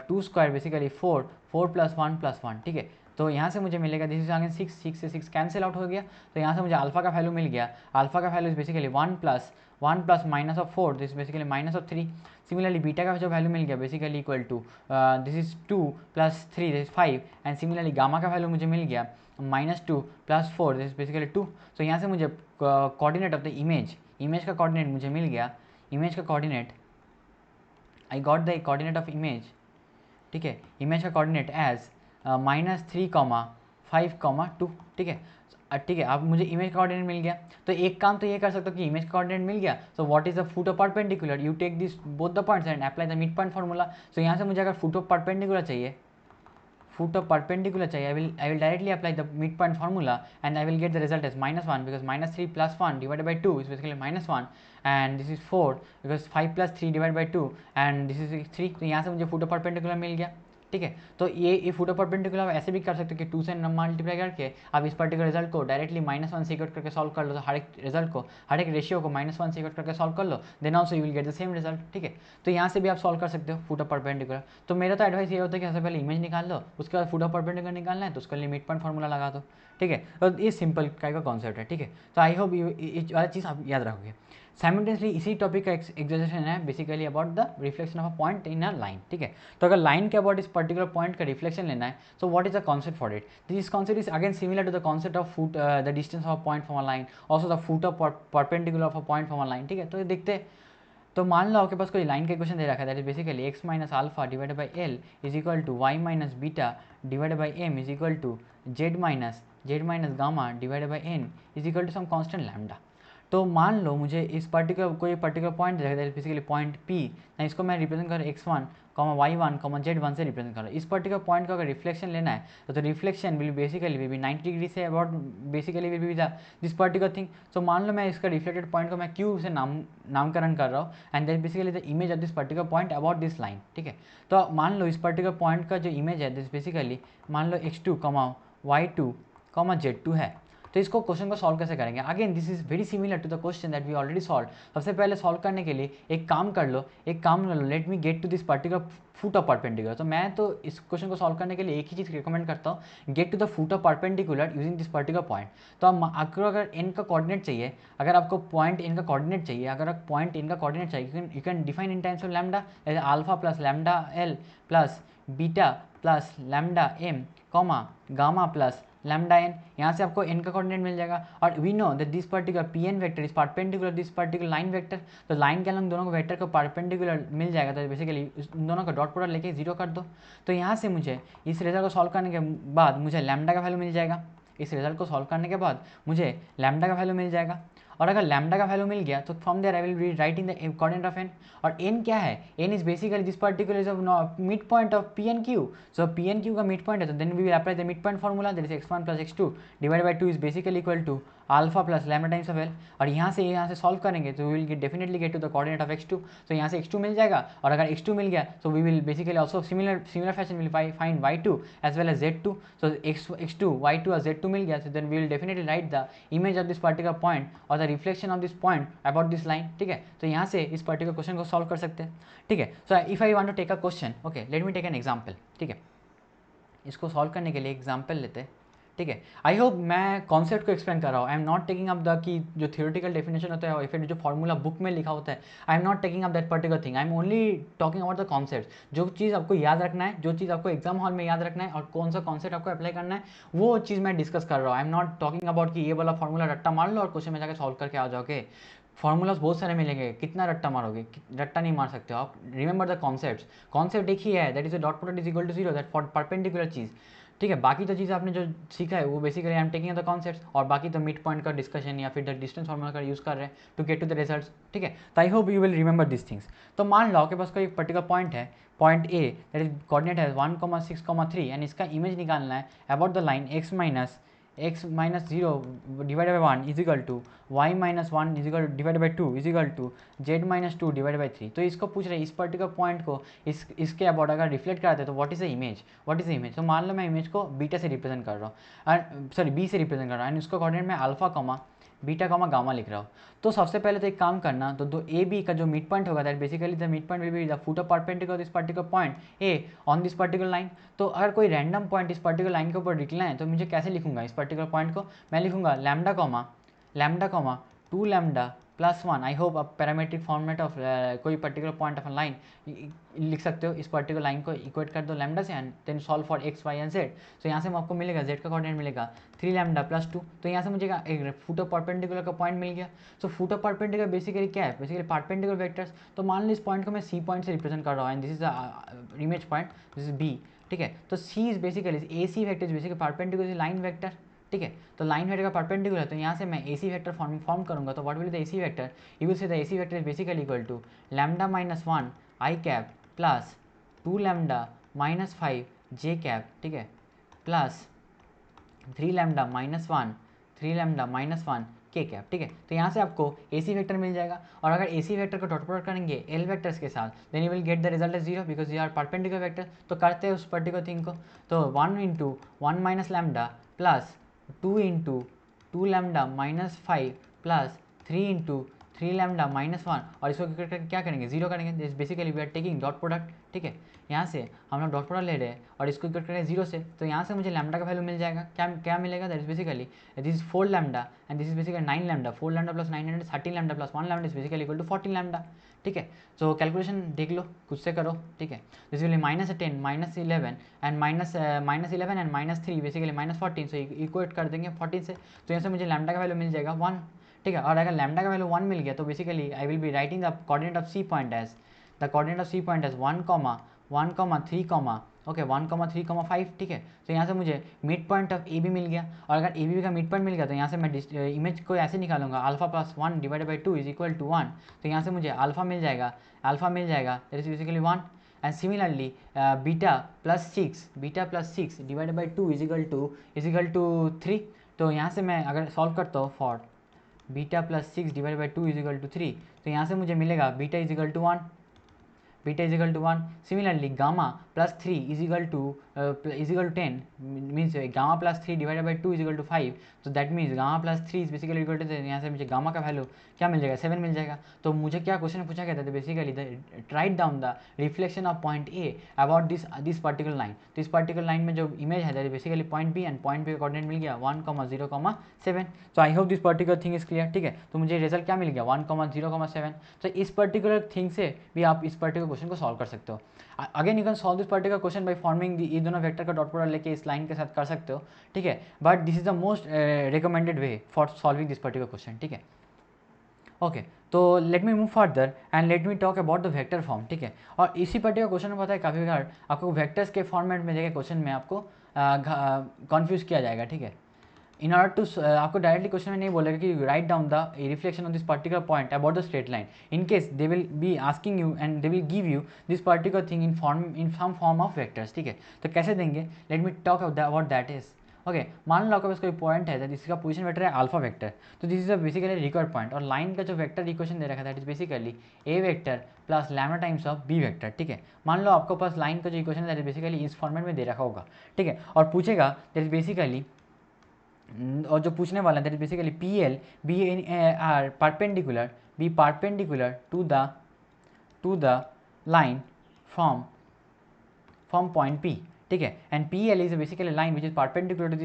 2 square, basically 4 plus 1, ठीक है। तो यहाँ से मुझे मिलेगा दिस इज अगेन 6 से 6 कैंसिल आउट हो गया। तो यहाँ से मुझे अल्फा का वैल्यू मिल गया। अल्फा का value is basically 1 plus minus of 4, this basically minus of 3। Similarly beta का जो वैल्यू मिल गया basically equal to this is 2 plus 3 this is 5, and similarly gamma का वैल्यू मुझे मिल गया -2 प्लस 4 दिस इज बेसिकली 2। तो यहाँ से मुझे कोऑर्डिनेट ऑफ द इमेज का कोऑर्डिनेट मुझे मिल गया। इमेज का coordinate I got the coordinate of image, ठीक है, इमेज का कोऑर्डिनेट एज -3,5,2, ठीक है। ठीक है, अब मुझे इमेज का कोऑर्डिनेट मिल गया, तो एक काम तो ये कर सकते हो कि इमेज का कोऑर्डिनेट मिल गया, so what is the foot of perpendicular, you take this both the points and apply the mid point formula. So यहाँ से मुझे अगर फुट ऑफ परपेंडिकुलर चाहिए, फुट ऑफ परपेंडिकुलर चाहिए, I will directly apply the midpoint formula and I will get the result as -1 because -3 + 1 divided by 2 is basically -1 and this is 4 because 5 + 3 divided by 2 and this is 3। तो यहाँ से मुझे foot of perpendicular मिल गया, ठीक है। तो ये foot of perpendicular आप ऐसे भी कर सकते हो कि 2 से मल्टीप्लाई करके आप इस पर्टिकुलर रिजल्ट को डायरेक्टली -1 से इक्वेट करके सॉल्व कर लो, तो हर एक रिजल्ट को, हर एक रेशियो को -1 से इक्वेट करके सॉल्व कर लो, then also you will get the same result, ठीक है। तो यहाँ से भी आप सॉल्व कर सकते हो फुट ऑफ परपेंडिकुलर। तो मेरा तो एडवाइस ये होता है कि सबसे पहले इमेज निकाल लो, उसके बाद फुट ऑफ परपेंडिकुलर निकालना है तो उसके लिए मिड पॉइंट फार्मूला लगा दो, ठीक है। तो ये सिंपल टाइप का कॉन्सेप्ट है, ठीक है। तो आई होप ये वाला चीज़ आप याद रखोगे। साइमल्टेनियसली इसी टॉपिक का एक्सप्लेनेशन है basically about the reflection of a point in a line, ठीक है। तो अगर लाइन के अबाउट इस पर्टिकुलर पॉइंट का रिफ्लेक्शन लेना है, so what is the concept for it, this concept is again similar to the concept of foot the distance of a point from a line, also the foot of perpendicular of a point from a line, ठीक है। तो ये देखते हैं। तो मान लो आपके पास कोई लाइन का इक्वेशन दे रखा है, that is basically x minus alpha divided by L is equal to y minus beta divided by M is equal to z minus gamma divided by N is equal to some constant lambda. तो मान लो मुझे इस particular कोई particular point दे रखा है, basically point P, ना इसको मैं रिप्रेजेंट कर x1, y1, z1 से रिप्रेजेंट कर रहा हूँ। इस पर्टिकुलर पॉइंट का अगर रिफ्लेक्शन लेना है तो reflection will basically will be 90 degree से about, basically will be this particular thing. So मान लो मैं इसका रिफ्लेक्टेड पॉइंट को मैं Q से नामकरण कर रहा हूँ and that basically the image of this particular point about this line, ठीक है। तो मान लो इस पर्टिकुलर पॉइंट का जो इमेज है दिस बेसिकली मान लो x2, y2, z2 है। तो इसको क्वेश्चन को सॉल्व कैसे करेंगे, again this is very similar to the question that we already solve. सबसे पहले सॉल्व करने के लिए एक काम कर लो, let me get to this particular foot of perpendicular. तो मैं तो इस क्वेश्चन को सॉल्व करने के लिए एक ही चीज़ रिकमेंड करता हूँ, get to the foot of perpendicular using this particular point. तो आपको अगर एन का कोऑर्डिनेट चाहिए, अगर आपको पॉइंट एन का कोऑर्डिनेट चाहिए, अगर आप पॉइंट एन का कोऑर्डिनेट चाहिए, you can define in times of lambda alpha plus lambda L plus beta plus lambda M comma gamma plus lambda N. यहाँ से आपको एन का कोऑर्डिनेट मिल जाएगा और we know that this particular P N vector is perpendicular this particular line vector. तो line के अलग दोनों को वेक्टर को परपेंडिकुलर मिल जाएगा, तो बेसिकली उन दोनों का डॉट प्रोडक्ट लेके जीरो कर दो। तो यहाँ से मुझे इस रिजल्ट को सॉल्व करने के बाद मुझे लैम्डा का वैल्यू मिल जाएगा, इस रिजल्ट को सॉल्व करने के बाद मुझे लैम्डा का वैल्यू मिल जाएगा। और अगर लैम्डा का वैल्यू मिल गया तो from there I will be writing the coordinate of N. और एन क्या है, N is basically this particular is mid point of P N Q. So P N Q का मिड पॉइंट है, तो then we will apply the mid point formula that is x1 plus x2 divide by 2 is basically equal to alpha plus lambda times of L. और यहाँ से solve करेंगे तो we will definitely get to the coordinate of x2। तो यहाँ से x2 मिल जाएगा, और अगर x2 मिल गया तो we will basically also similar fashion will find y2 as well as z2। So x2 y2 और z2 मिल गया, so then we will definitely write the image of this particular point or the reflection of this point about this line, ठीक है। तो यहाँ से इस particular question को solve कर सकते हैं, ठीक है। So if I want to take a question, okay, let me take an example, ठीक है। इसको सॉल्व करने के लिए एग्जांपल लेते हैं, ठीक है। आई होप मैं कॉन्सेप्ट को एक्सप्लेन कर रहा हूँ, I am not taking up the कि जो थियोरेटिकल डेफिनेशन होता है और फिर जो फॉर्मूला बुक में लिखा होता है, I am not taking up that particular thing, I am only talking about the concept. जो चीज़ आपको याद रखना है, जो चीज़ आपको एग्जाम हॉल में याद रखना है और कौन सा कॉन्सेप्ट आपको अप्लाई करना है, वो चीज़ मैं डिस्कस कर रहा हूँ। I am not talking about कि ये वाला फॉर्मूला रट्टा मार लो और क्वेश्चन में जाकर सॉल्व करके आ जाओगे। फॉर्मूलाज बहुत सारे मिलेंगे, कितना रट्टा मारोगे, रट्टा नहीं मार सकते हो आप। रिमेंबर द कॉन्सेप्ट, कॉन्सेप्ट एक ही है, that is a dot product is equal to zero, that for perpendicular चीज़, ठीक है। बाकी तो चीज़ आपने जो सीखा है वो basically I am taking the concepts, और बाकी तो मिड पॉइंट का डिस्कशन या फिर द डिस्टेंस फॉर्मूला का यूज़ कर रहे हैं to get to the results, ठीक है। तो I hope you will remember this things. तो मान लो आपके पास कोई पर्टिकुलर पॉइंट है, point A, that is coordinate है 1,6,3 एंड इसका इमेज निकालना है about the line x minus 0 divided by 1 is equal to y minus 1 is equal divided by 2 is equal to z minus 2 divided by 3। तो इसको पूछ रहे हैं इस पर्टिकुलर पॉइंट को इसके अबाउट अगर रिफ्लेक्ट कराते हैं तो व्हाट इज द इमेज। तो मान लो मैं इमेज को बीटा से रिप्रेजेंट कर रहा हूँ, सॉरी बी से रिप्रेजेंट कर रहा हूँ एंड उसका कोऑर्डिनेट में अल्फा बीटा गामा लिख रहा हूँ। तो सबसे पहले तो एक काम करना, तो दो ए बी का जो मिड पॉइंट होगा that basically the mid point will be the foot of perpendicular this particular point A on this particular line. तो अगर कोई रैंडम पॉइंट इस पर्टिकुलर लाइन के ऊपर निकलना है तो मुझे कैसे लिखूंगा इस पर्टिकुलर पॉइंट को, मैं लिखूंगा lambda comma 2 lambda plus 1, I hope आप पैरामीट्रिक फॉर्मेट ऑफ कोई पर्टिकुलर पॉइंट ऑफ लाइन लिख सकते हो, इस पर्टिकुलर लाइन को इक्वेट कर दो लैम्डा से and then solve for X Y and Z. तो यहाँ से आपको मिलेगा जेड का कोऑर्डिनेट मिलेगा 3 लैम्डा प्लस 2, तो यहाँ से मुझे एक फुट ऑफ परपेंडिकुलर का पॉइंट मिल गया। सो फुट ऑफ परपेंडिकुलर बेसिकली क्या है, बेसिकली परपेंडिकुलर वेक्टर्स। तो मान लो इस पॉइंट को मैं सी पॉइंट से रिप्रेजेंट कर रहा हूँ and this is the image point, this is B, ठीक है। तो C is basically A C vector is basically perpendicular line vector, ठीक है। तो लाइन वेक्टर का परपेंडिकुलर है, तो यहाँ से मैं ए सी वेक्टर फॉर्म करूँगा। तो what will the A C vector, you will say the A C vector is basically equal to lambda minus 1 I cap plus 2 lambda minus 5 J cap, ठीक है, plus 3 lambda minus 1 3 lambda minus 1 K cap, ठीक है। तो यहाँ से आपको ए C vector मिल जाएगा, और अगर ए सी वेक्टर को डॉट प्रोडक्ट करेंगे एल वेक्टर्स के साथ, then you will get the result as 0 because you are perpendicular vector. तो करते हैं उस पर्टिकुलर थिंग को। तो 1 into 1 minus lambda plus 2 into 2 lambda minus 5 plus 3 into 3 lambda minus 1, और इसको क्या करेंगे, 0 करेंगे। This basically we are taking dot product, ठीक है। यहाँ से हम लोग डॉट प्रोडक्ट ले रहे हैं और इसको इक्वेट करें 0 से, तो यहाँ से मुझे लैम्डा का वैल्यू मिल जाएगा। क्या मिलेगा, that is basically this is 4 lambda and this is basically 9 lambda. 4 lambda plus 9 13 lambda plus 1 lambda is basically equal to 14 lambda, ठीक है। तो कैलकुलेशन देख लो, खुद से करो, ठीक है। This will minus 10 minus 11 and minus 11 and minus 3 basically minus 14, so equate कर देंगे 14 से। तो यहाँ से मुझे लैम्डा का वैल्यू मिल जाएगा 1, ठीक है। और अगर लैम्डा का वैल्यू 1 मिल गया तो basically I will be writing the coordinate of C point as 1, 3, okay 1, 3, 5, ठीक है। तो यहाँ से मुझे mid point of A B मिल गया, और अगर ए बी का मिड पॉइंट मिल गया तो यहाँ से मैं इमेज को ऐसे निकालूंगा, alpha plus 1 divided by 2 is equal to 1। तो यहाँ से मुझे अल्फा मिल जाएगा that is basically 1, and similarly beta plus 6 divided by 2 is equal to 3। तो यहाँ से मैं अगर सॉल्व करता हूँ for beta plus 6 divide by 2 is equal to 3, तो यहाँ से मुझे मिलेगा beta is equal to 1, similarly gamma plus 3 is equal to 10 means gamma plus 3 divided by 2 is equal to 5, तो that means gamma plus 3 is basically equal to, यहाँ से मुझे gamma का वैल्यू क्या मिल जाएगा, 7 मिल जाएगा। तो मुझे क्या क्वेश्चन पूछा गया था, basically write down the reflection of point A about this particular line. तो इस पर्टिकुलर लाइन में जो इमेज है that is basically point B, and point B का कोऑर्डिनेट मिल गया 1, 0, 7। तो I hope this particular thing is clear, ठीक है। तो मुझे रिजल्ट क्या मिल गया 1, 0, 7। तो इस पर्टिकुलर थिंग से भी आप इस पर्टिकुलर क्वेश्चन को सॉल्व कर सकते हो। Again you can solve this particular question by forming ये दोनों वेक्टर का डॉट प्रोडक्ट लेके इस लाइन के साथ कर सकते हो, ठीक है। But this is the most recommended way for solving this particular question, ठीक है। ओके, तो late me move further and let me talk about the vector form, ठीक है। और इसी पर्टिकुलर क्वेश्चन में पता है काफ़ी बार आपको वेक्टर्स के फॉर्मेट में देखे क्वेश्चन में आपको कन्फ्यूज किया जाएगा, ठीक है। इन ऑर्डर टू आपको डायरेक्टली क्वेश्चन में नहीं बोलेगा कि write down the reflection of this particular point about the straight line. In case they will be asking you and they will give you this particular thing in some form of vectors, ठीक है। तो कैसे देंगे, let me talk about that is okay. मान लो आपके पास कोई पॉइंट है जिसका पोजीशन वेक्टर है अल्फा वेक्टर, तो this is a basically required point, और लाइन का जो वेक्टर इक्वेशन दे रखा है that is basically A vector plus lambda times of B vector, ठीक है। मान लो आपके पास लाइन का जो इक्वेशन है दैट इज बेसिकली इस फॉर्मेट में दे रखा होगा, ठीक है। और पूछेगा दैट इज बेसिकली, और जो पूछने वाला है that is basically P L be are perpendicular to the line from point P, ठीक है। And P L is basically line which is perpendicular to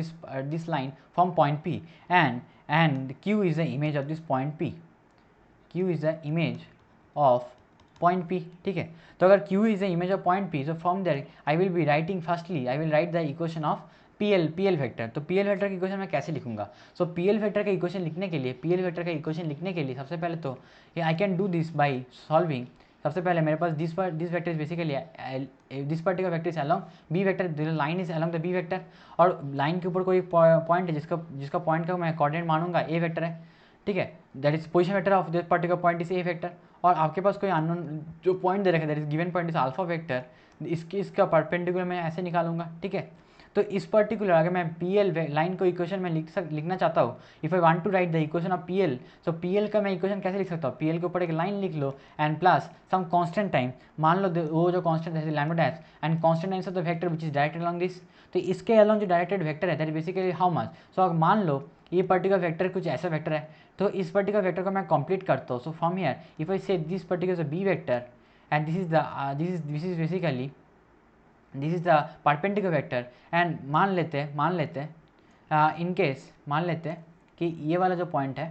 this line from point P, and Q is the image of this point P, Q is the image of point P, ठीक है। तो अगर Q is the image of point P, so from there I will be writing firstly I will write the equation of P L vector. तो P L vector की equation मैं कैसे लिखूंगा, सो पी एल वेक्टर का equation लिखने के लिए सबसे पहले तो I can do this by solving. सबसे पहले मेरे पास this vector is basically this particular vector is along B vector, line is along the B vector, और लाइन के ऊपर कोई पॉइंट है जिसका पॉइंट का मैं कोऑर्डिनेट मानूंगा ए वेक्टर है, ठीक है। That is position vector of this particular point is a vector. और आपके पास कोई अननोन जो पॉइंट दे रखा है that is given point is alpha vector, इसका परपेंडिकुलर मैं ऐसे निकालूंगा, ठीक है। तो इस पर्टिकुलर अगर मैं पी एल लाइन को इक्वेशन में लिखना चाहता हूँ, if I want to write the equation of P L, so P L का मैं इक्वेशन कैसे लिख सकता हूँ, पी एल के ऊपर एक लाइन लिख लो and plus some constant time, मान लो वो जो कांस्टेंट है lambda dash and constant times of the vector which is directed along this. तो इसके अलोंग जो डायरेक्टेड वेक्टर है that is basically how much, so अगर मान लो ये पर्टिकुलर वेक्टर कुछ ऐसा वेक्टर है, तो इस पर्टिकुलर वेक्टर को मैं कंप्लीट करता हूँ। So from here if I say this particular B vector and this is basically this is the perpendicular vector, and मान लेते इन केस मान लेते कि ये वाला जो पॉइंट है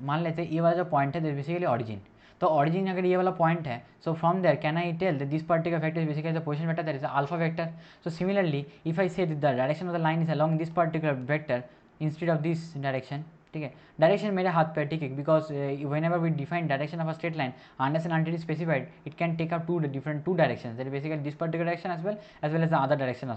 मान लेते हैं ये वाला जो पॉइंट है बेसिकली ऑरिजिन, तो ऑरिजिन अगर ये वाला पॉइंट है, so from there can I tell that this particular vector is basically the position vector that is alpha vector. So similarly if I say the direction of the line is along this particular vector instead of this direction, ठीक है, direction मेरे हाथ पे है, ठीक है, because whenever we define direction of a straight line unless and until specified it can take up to directions, that basically this particular direction as well as the other direction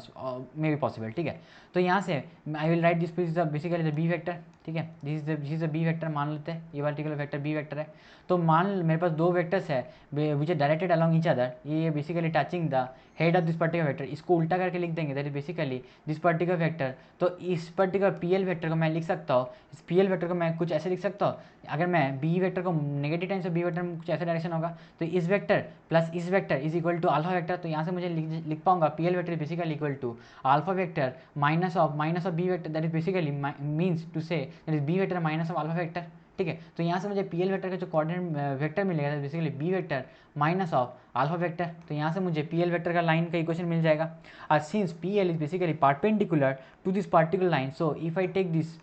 may be possible, ठीक है. तो यहाँ से I will write this basically the B vector, ठीक है, this is the B vector मान लेते हैं, ये पर्टिकुलर वेक्टर बी वेक्टर है. तो मान मेरे पास दो वेक्टर्स है which are directed along each other, ये basically touching the head of this particular vector, इसको उल्टा करके लिख देंगे, that is basically this particular vector. तो इस पर्टिकुलर पी एल वेक्टर को मैं लिख सकता हूँ, इस पी एल वेक्टर को मैं कुछ ऐसे लिख सकता हूँ, अगर मैं बी वेक्टर को negative times of B vector में कुछ ऐसा डायरेक्शन होगा, तो इस वेक्टर प्लस इस vector is equal to alpha vector. तो यहाँ से मुझे लिख पाऊंगा P L vector basically equal to alpha vector minus of B vector, that is basically means to say that is B vector minus of alpha vector, ठीक है. तो यहाँ से मुझे पी एल वेक्टर का जो कोऑर्डिनेट वेक्टर मिलेगा basically B vector minus of alpha vector. तो यहाँ से मुझे पी एल वेक्टर का लाइन का इक्वेशन मिल जाएगा. और since P L is basically perpendicular to this particular line, so if I take this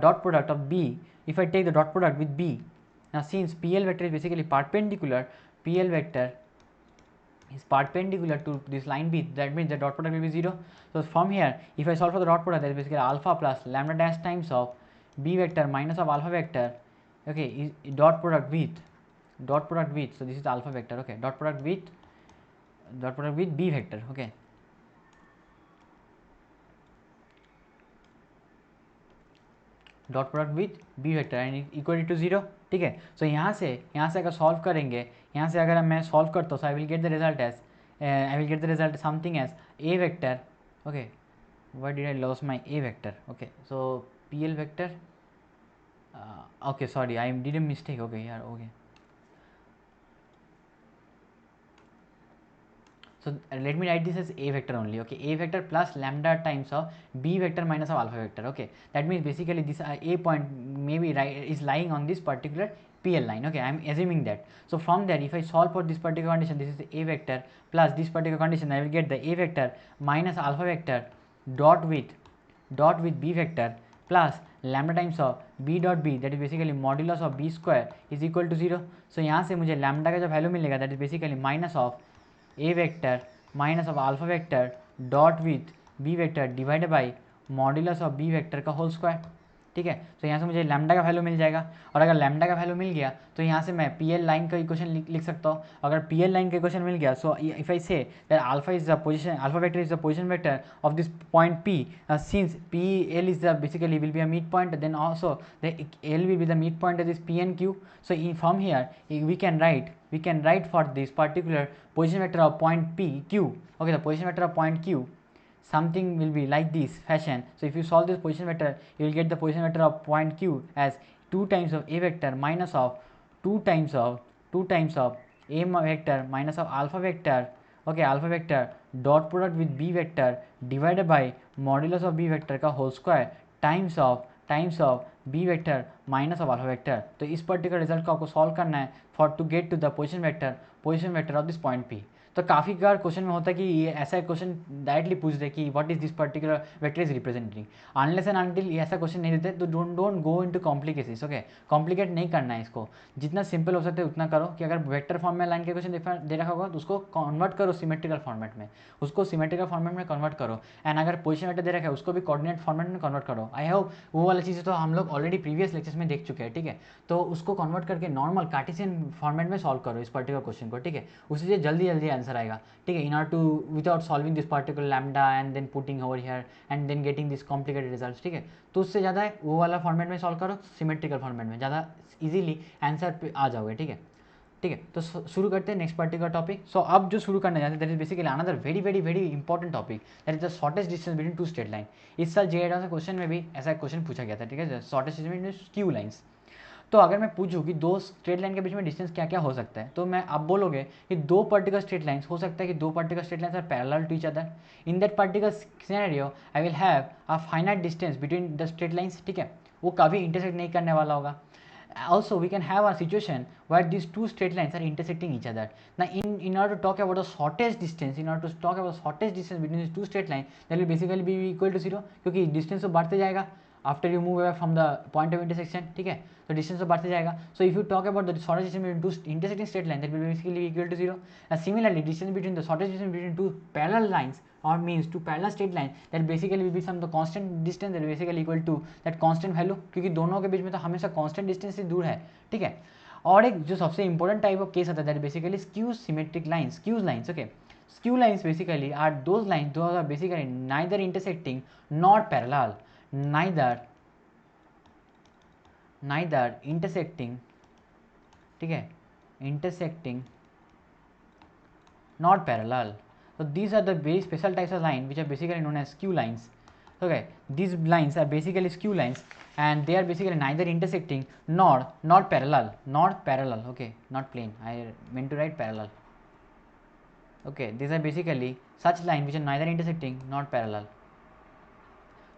dot product of B, if I take the dot product with B, now since PL vector is basically perpendicular, PL vector is perpendicular to this line B, that means the dot product will be 0. So from here if I solve for the dot product, that is basically alpha plus lambda dash times of B vector minus of alpha vector, okay, is dot product with, so this is the alpha vector, okay, dot product with B vector, okay, dot product with B vector and equal to 0, ठीक है. सो यहाँ से अगर solve करेंगे, यहाँ से अगर मैं सॉल्व करता हूँ, so I will get the result something as A vector, okay, why did I lose my A vector, okay, so P L vector, okay sorry I did a mistake, okay यार, okay. So let me write this as a vector only, okay, a vector plus lambda times of b vector minus of alpha vector, okay. That means basically this a point maybe is lying on this particular PL line, okay, I am assuming that. So from there if I solve for this particular condition, this is the a vector plus this particular condition, I will get the a vector minus alpha vector dot with b vector plus lambda times of b dot b, that is basically modulus of b square is equal to 0. So यहाँ से मुझे lambda का जो value मिलेगा, that is basically minus of a vector minus of alpha vector dot with b vector divided by modulus of B vector का whole square, ठीक है. तो यहाँ से मुझे लैम्डा का वैल्यू मिल जाएगा, और अगर लैम्डा का वैल्यू मिल गया तो यहाँ से मैं पी एल लाइन का इक्वेशन लिख सकता हूँ. अगर पी एल लाइन का इक्वेशन मिल गया, so if I say that alpha vector is the position vector of this point P, since P L is the basically will be a mid point, then also the L will be the mid point of this P N Q. So from here we can write for this particular position vector of point P Q, okay, the position vector of point Q something will be like this fashion. So if you solve this position vector, you will get the position vector of point Q as 2 times of a vector minus of 2 times of a vector minus of alpha vector, okay, alpha vector dot product with b vector divided by modulus of b vector का whole square times of b vector minus of alpha vector. तो इस particular result को आपको solve करना है for to get to the position vector of this point P. तो काफ़ी बार question में होता है कि ये ऐसा क्वेश्चन डायरेक्टली पूछ दे कि what is this particular vector is representing. Unless and until ऐसा क्वेश्चन नहीं देते तो don't go into complications, okay, complicate नहीं करना है इसको, जितना सिंपल हो सकता है उतना करो. कि अगर वेक्टर फॉर्म में लाइन के क्वेश्चन दे रखा होगा तो उसको कन्वर्ट करो सिमेट्रिकल फॉर्मेट में, कन्वर्ट करो. एंड अगर पोजीशन वेक्टर दे रखा है उसको भी कोऑर्डिनेट फॉर्मेट में कन्वर्ट करो. आई होप वो वाला चीज़ें तो हम लोग ऑलरेडी प्रीवियस लेक्चर्स में देख चुके हैं, ठीक है. तो उसको कन्वर्ट करके नॉर्मल कार्टेशियन फॉर्मेट में सॉल्व करो इस पर्टिकुलर क्वेश्चन को, ठीक है. उससे से जल्दी आंसर आएगा, ठीक है, in order to without solving this particular lambda and then putting over here and then getting this complicated results, ठीक है. तो उससे ज़्यादा है वो वाला फॉर्मेट में सॉल्व करो, सिमेट्रिकल फॉर्मेट में ज़्यादा इजीली आंसर पे आ जाओगे, ठीक है. तो शुरू करते हैं नेक्स्ट पर्टिकुलर टॉपिक. सो अब जो शुरू करने जाते हैं that is basically another very important topic, that is the shortest distance between two straight line. इस साल जे से क्वेश्चन में भी ऐसा क्वेश्चन पूछा गया था, ठीक है, shortest distance between Q lines. तो अगर मैं पूछूं कि दो स्ट्रेट लाइन के बीच में डिस्टेंस क्या क्या हो सकता है, तो मैं अब बोलोगे कि दो पर्टिकुलर स्ट्रेट लाइन्स हो सकता है कि दो particular straight lines are parallel to each other. In that particular scenario I will have a finite distance between the straight lines, ठीक है, वो कभी इंटरसेक्ट नहीं करने वाला होगा. Also we can have a situation where these two straight lines are intersecting each other. Now in order to talk about the shortest distance, between these two straight lines, that will basically be equal to 0, क्योंकि distance तो बढ़ते जाएगा after you move away from the point of intersection, ठीक है, तो distance तो बढ़ते जाएगा. So if you talk about the shortest distance between two intersecting straight line, that will basically equal to 0. Similarly, distance between the shortest distance between two parallel lines or means two parallel straight lines, that basically will be some the constant distance that basically equal to that constant value, क्योंकि दोनों के बीच में तो हमेशा constant distance से दूर है, ठीक है. और एक जो सबसे इंपॉर्टेंट टाइप ऑफ केस आता है, that basically skew symmetric lines, skews lines. Okay, skew lines basically are those lines those are basically neither intersecting nor parallel, neither intersecting, ठीक है, intersecting not parallel. So these are the very special types of line which are basically known as skew lines. Okay, these lines are basically skew lines and they are basically neither intersecting nor not parallel, okay, not plane, I meant to write parallel. Okay, these are basically such lines which are neither intersecting not parallel.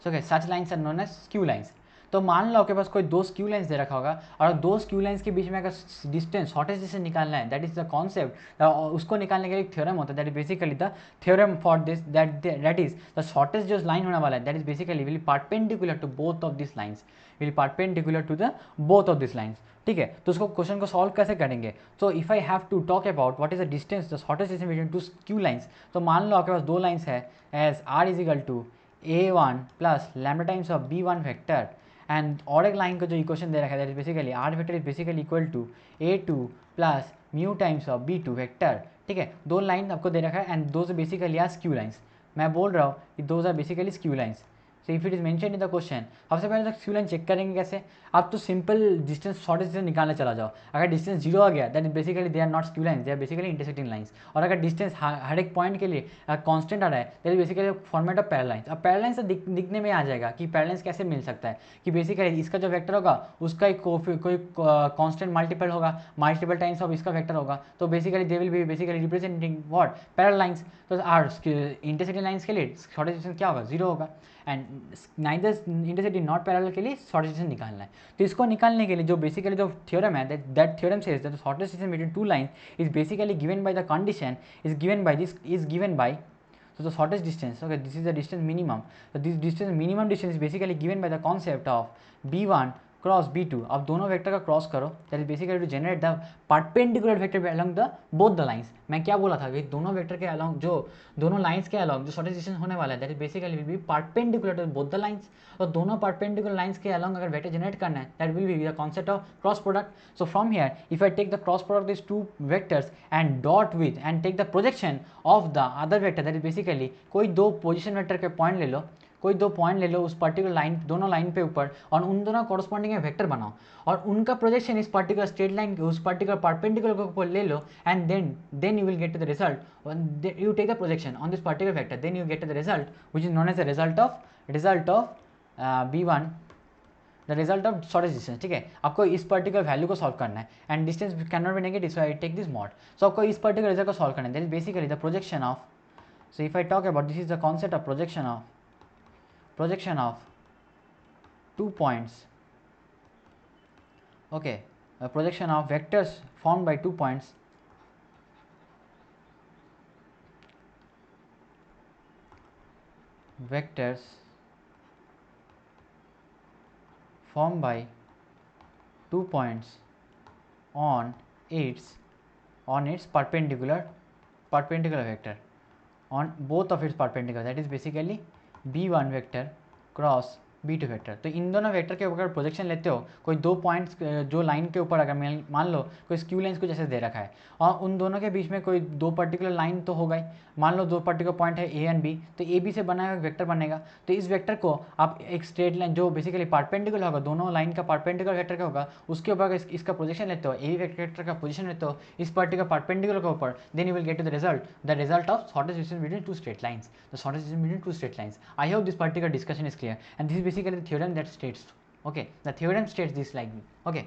So okay, such lines are known as skew lines. तो मान लो आपके पास कोई दो skew lines दे रखा होगा और दो स्क्यू लाइन्स के बीच में अगर डिस्टेंस शॉर्टेस्ट डिस्टेंस निकालना है, दैट इज द कॉन्सेप्ट. उसको निकालने के लिए एक थ्योरम होता है, that is basically the theorem for this, that is the shortest जो लाइन होने वाला है, that is basically will perpendicular to both of this lines, will perpendicular to the both of this lines, ठीक है. तो उसको क्वेश्चन को solve कैसे करेंगे? So if I have to talk about what is the distance, the shortest distance between two skew lines, तो मान लो आपके पास दो लाइन्स है as R is equal to a1 plus lambda times of b1 vector, and और एक line का जो इक्वेशन दे रखा है, that is basically R vector is basically equal to a2 plus mu times of b2 vector, ठीक है. दो लाइन आपको दे रखा है and those basically are skew lines. मैं बोल रहा हूँ कि those are basically skew lines. So if it is mention in the question, सबसे पहले तो स्क्यू लाइन चेक करेंगे कैसे? आप तो सिंपल डिस्टेंस शॉर्टेस्ट डिस्टेंस निकालने चला जाओ. अगर डिस्टेंस 0 आ गया, that is basically they are not skew lines, they are basically intersecting lines. और अगर डिस्टेंस हर एक पॉइंट के लिए कांस्टेंट आ रहा है, that is basically format of parallel lines. अब पैरेलल लाइन से दिखने में आ जाएगा कि पैरेलल लाइन्स कैसे मिल सकता है, कि बेसिकली इसका जो वेक्टर होगा उसका एक कोई कांस्टेंट मल्टीपल होगा, मल्टीपल टाइम्स ऑफ इसका वेक्टर होगा, तो basically they will be basically representing what, parallel lines. तो आर इंटरसेक्टिंग लाइन्स के लिए शॉर्टेस्ट डिस्टेंस क्या होगा? 0 होगा. And neither intersecting not parallel के लिए शॉर्टेस्ट डिस्टेंस निकालना है. तो इसको निकालने के लिए जो बेसिकली जो थ्योरम है, that theorem says that the shortest distance between two lines is basically given by the condition is given by so the shortest distance, okay, this is the distance minimum. So this distance minimum distance is basically given by the concept of b1 cross b2. अब दोनों vector का cross करो, that is basically to generate the perpendicular vector along the both the lines. मैं क्या बोला था कि दोनों वेक्टर के अलोंग, जो दोनों लाइंस के अलोंग जो शॉर्टेस्ट डिस्टेंस होने वाला है, that is basically will be perpendicular to both the lines. और दोनों परपेंडिकुलर लाइंस के अलोंग अगर वेक्टर जनरेट करना है, that will be the concept of cross product. So from here if I take the cross product this two vectors and dot with and take the projection of the other vector, that is basically कोई दो position vector के point ले लो, कोई दो point ले लो उस particular line, दोनों line पे ऊपर, और उन दोनों कॉरस्पॉन्डिंग में वेक्टर बनाओ और उनका प्रोजेक्शन इस पर्टिकुलर स्ट्रेट लाइन उस पर्टिकुलर परपेंडिकुलर के ऊपर ले लो, and then you will get to the result. You take the projection on this particular vector, then you get to the result which is known as the result of b1, the result of shortest distance, ठीक है. आपको इस particular value को solve करना है and distance can not be negative, so I take this mod. So आपको इस particular result को सॉल्व करना है, that is basically the projection of. So if I talk about, this is the concept of projection of 2 points, okay, a projection of vectors formed by 2 points on its perpendicular vector, on both of its perpendicular, that is basically b1 vector cross b2 vector. तो इन दोनों vector के ऊपर projection लेते हो, कोई दो points जो लाइन के ऊपर, अगर मान लो कोई स्क्यू लाइन्स को जैसे दे रखा है और उन दोनों के बीच में कोई दो पर्टिकुलर लाइन तो होगा ही. मान लो दो पर्टिकुलर पॉइंट है a एंड b, तो ए बी से बना हुआ वेक्टर बनेगा. तो इस वेक्टर को आप एक स्ट्रेट लाइन जो बेसिकली परपेंडिकुलर होगा, दोनों लाइन का परपेंडिकुलर वेक्टर का होगा, उसके ऊपर इसका प्रोजेक्शन लेते हो, ए वेक्टर का पोजिशन लेते हो इस पर्टिकुलर परपेंडिकुलर के ऊपर, then you will get to the result of shortest distance between two straight lines, the shortest distance between two straight lines. I hope this particular discussion is clear, and this is basically the theorem that states, okay, the theorem states this like this, okay.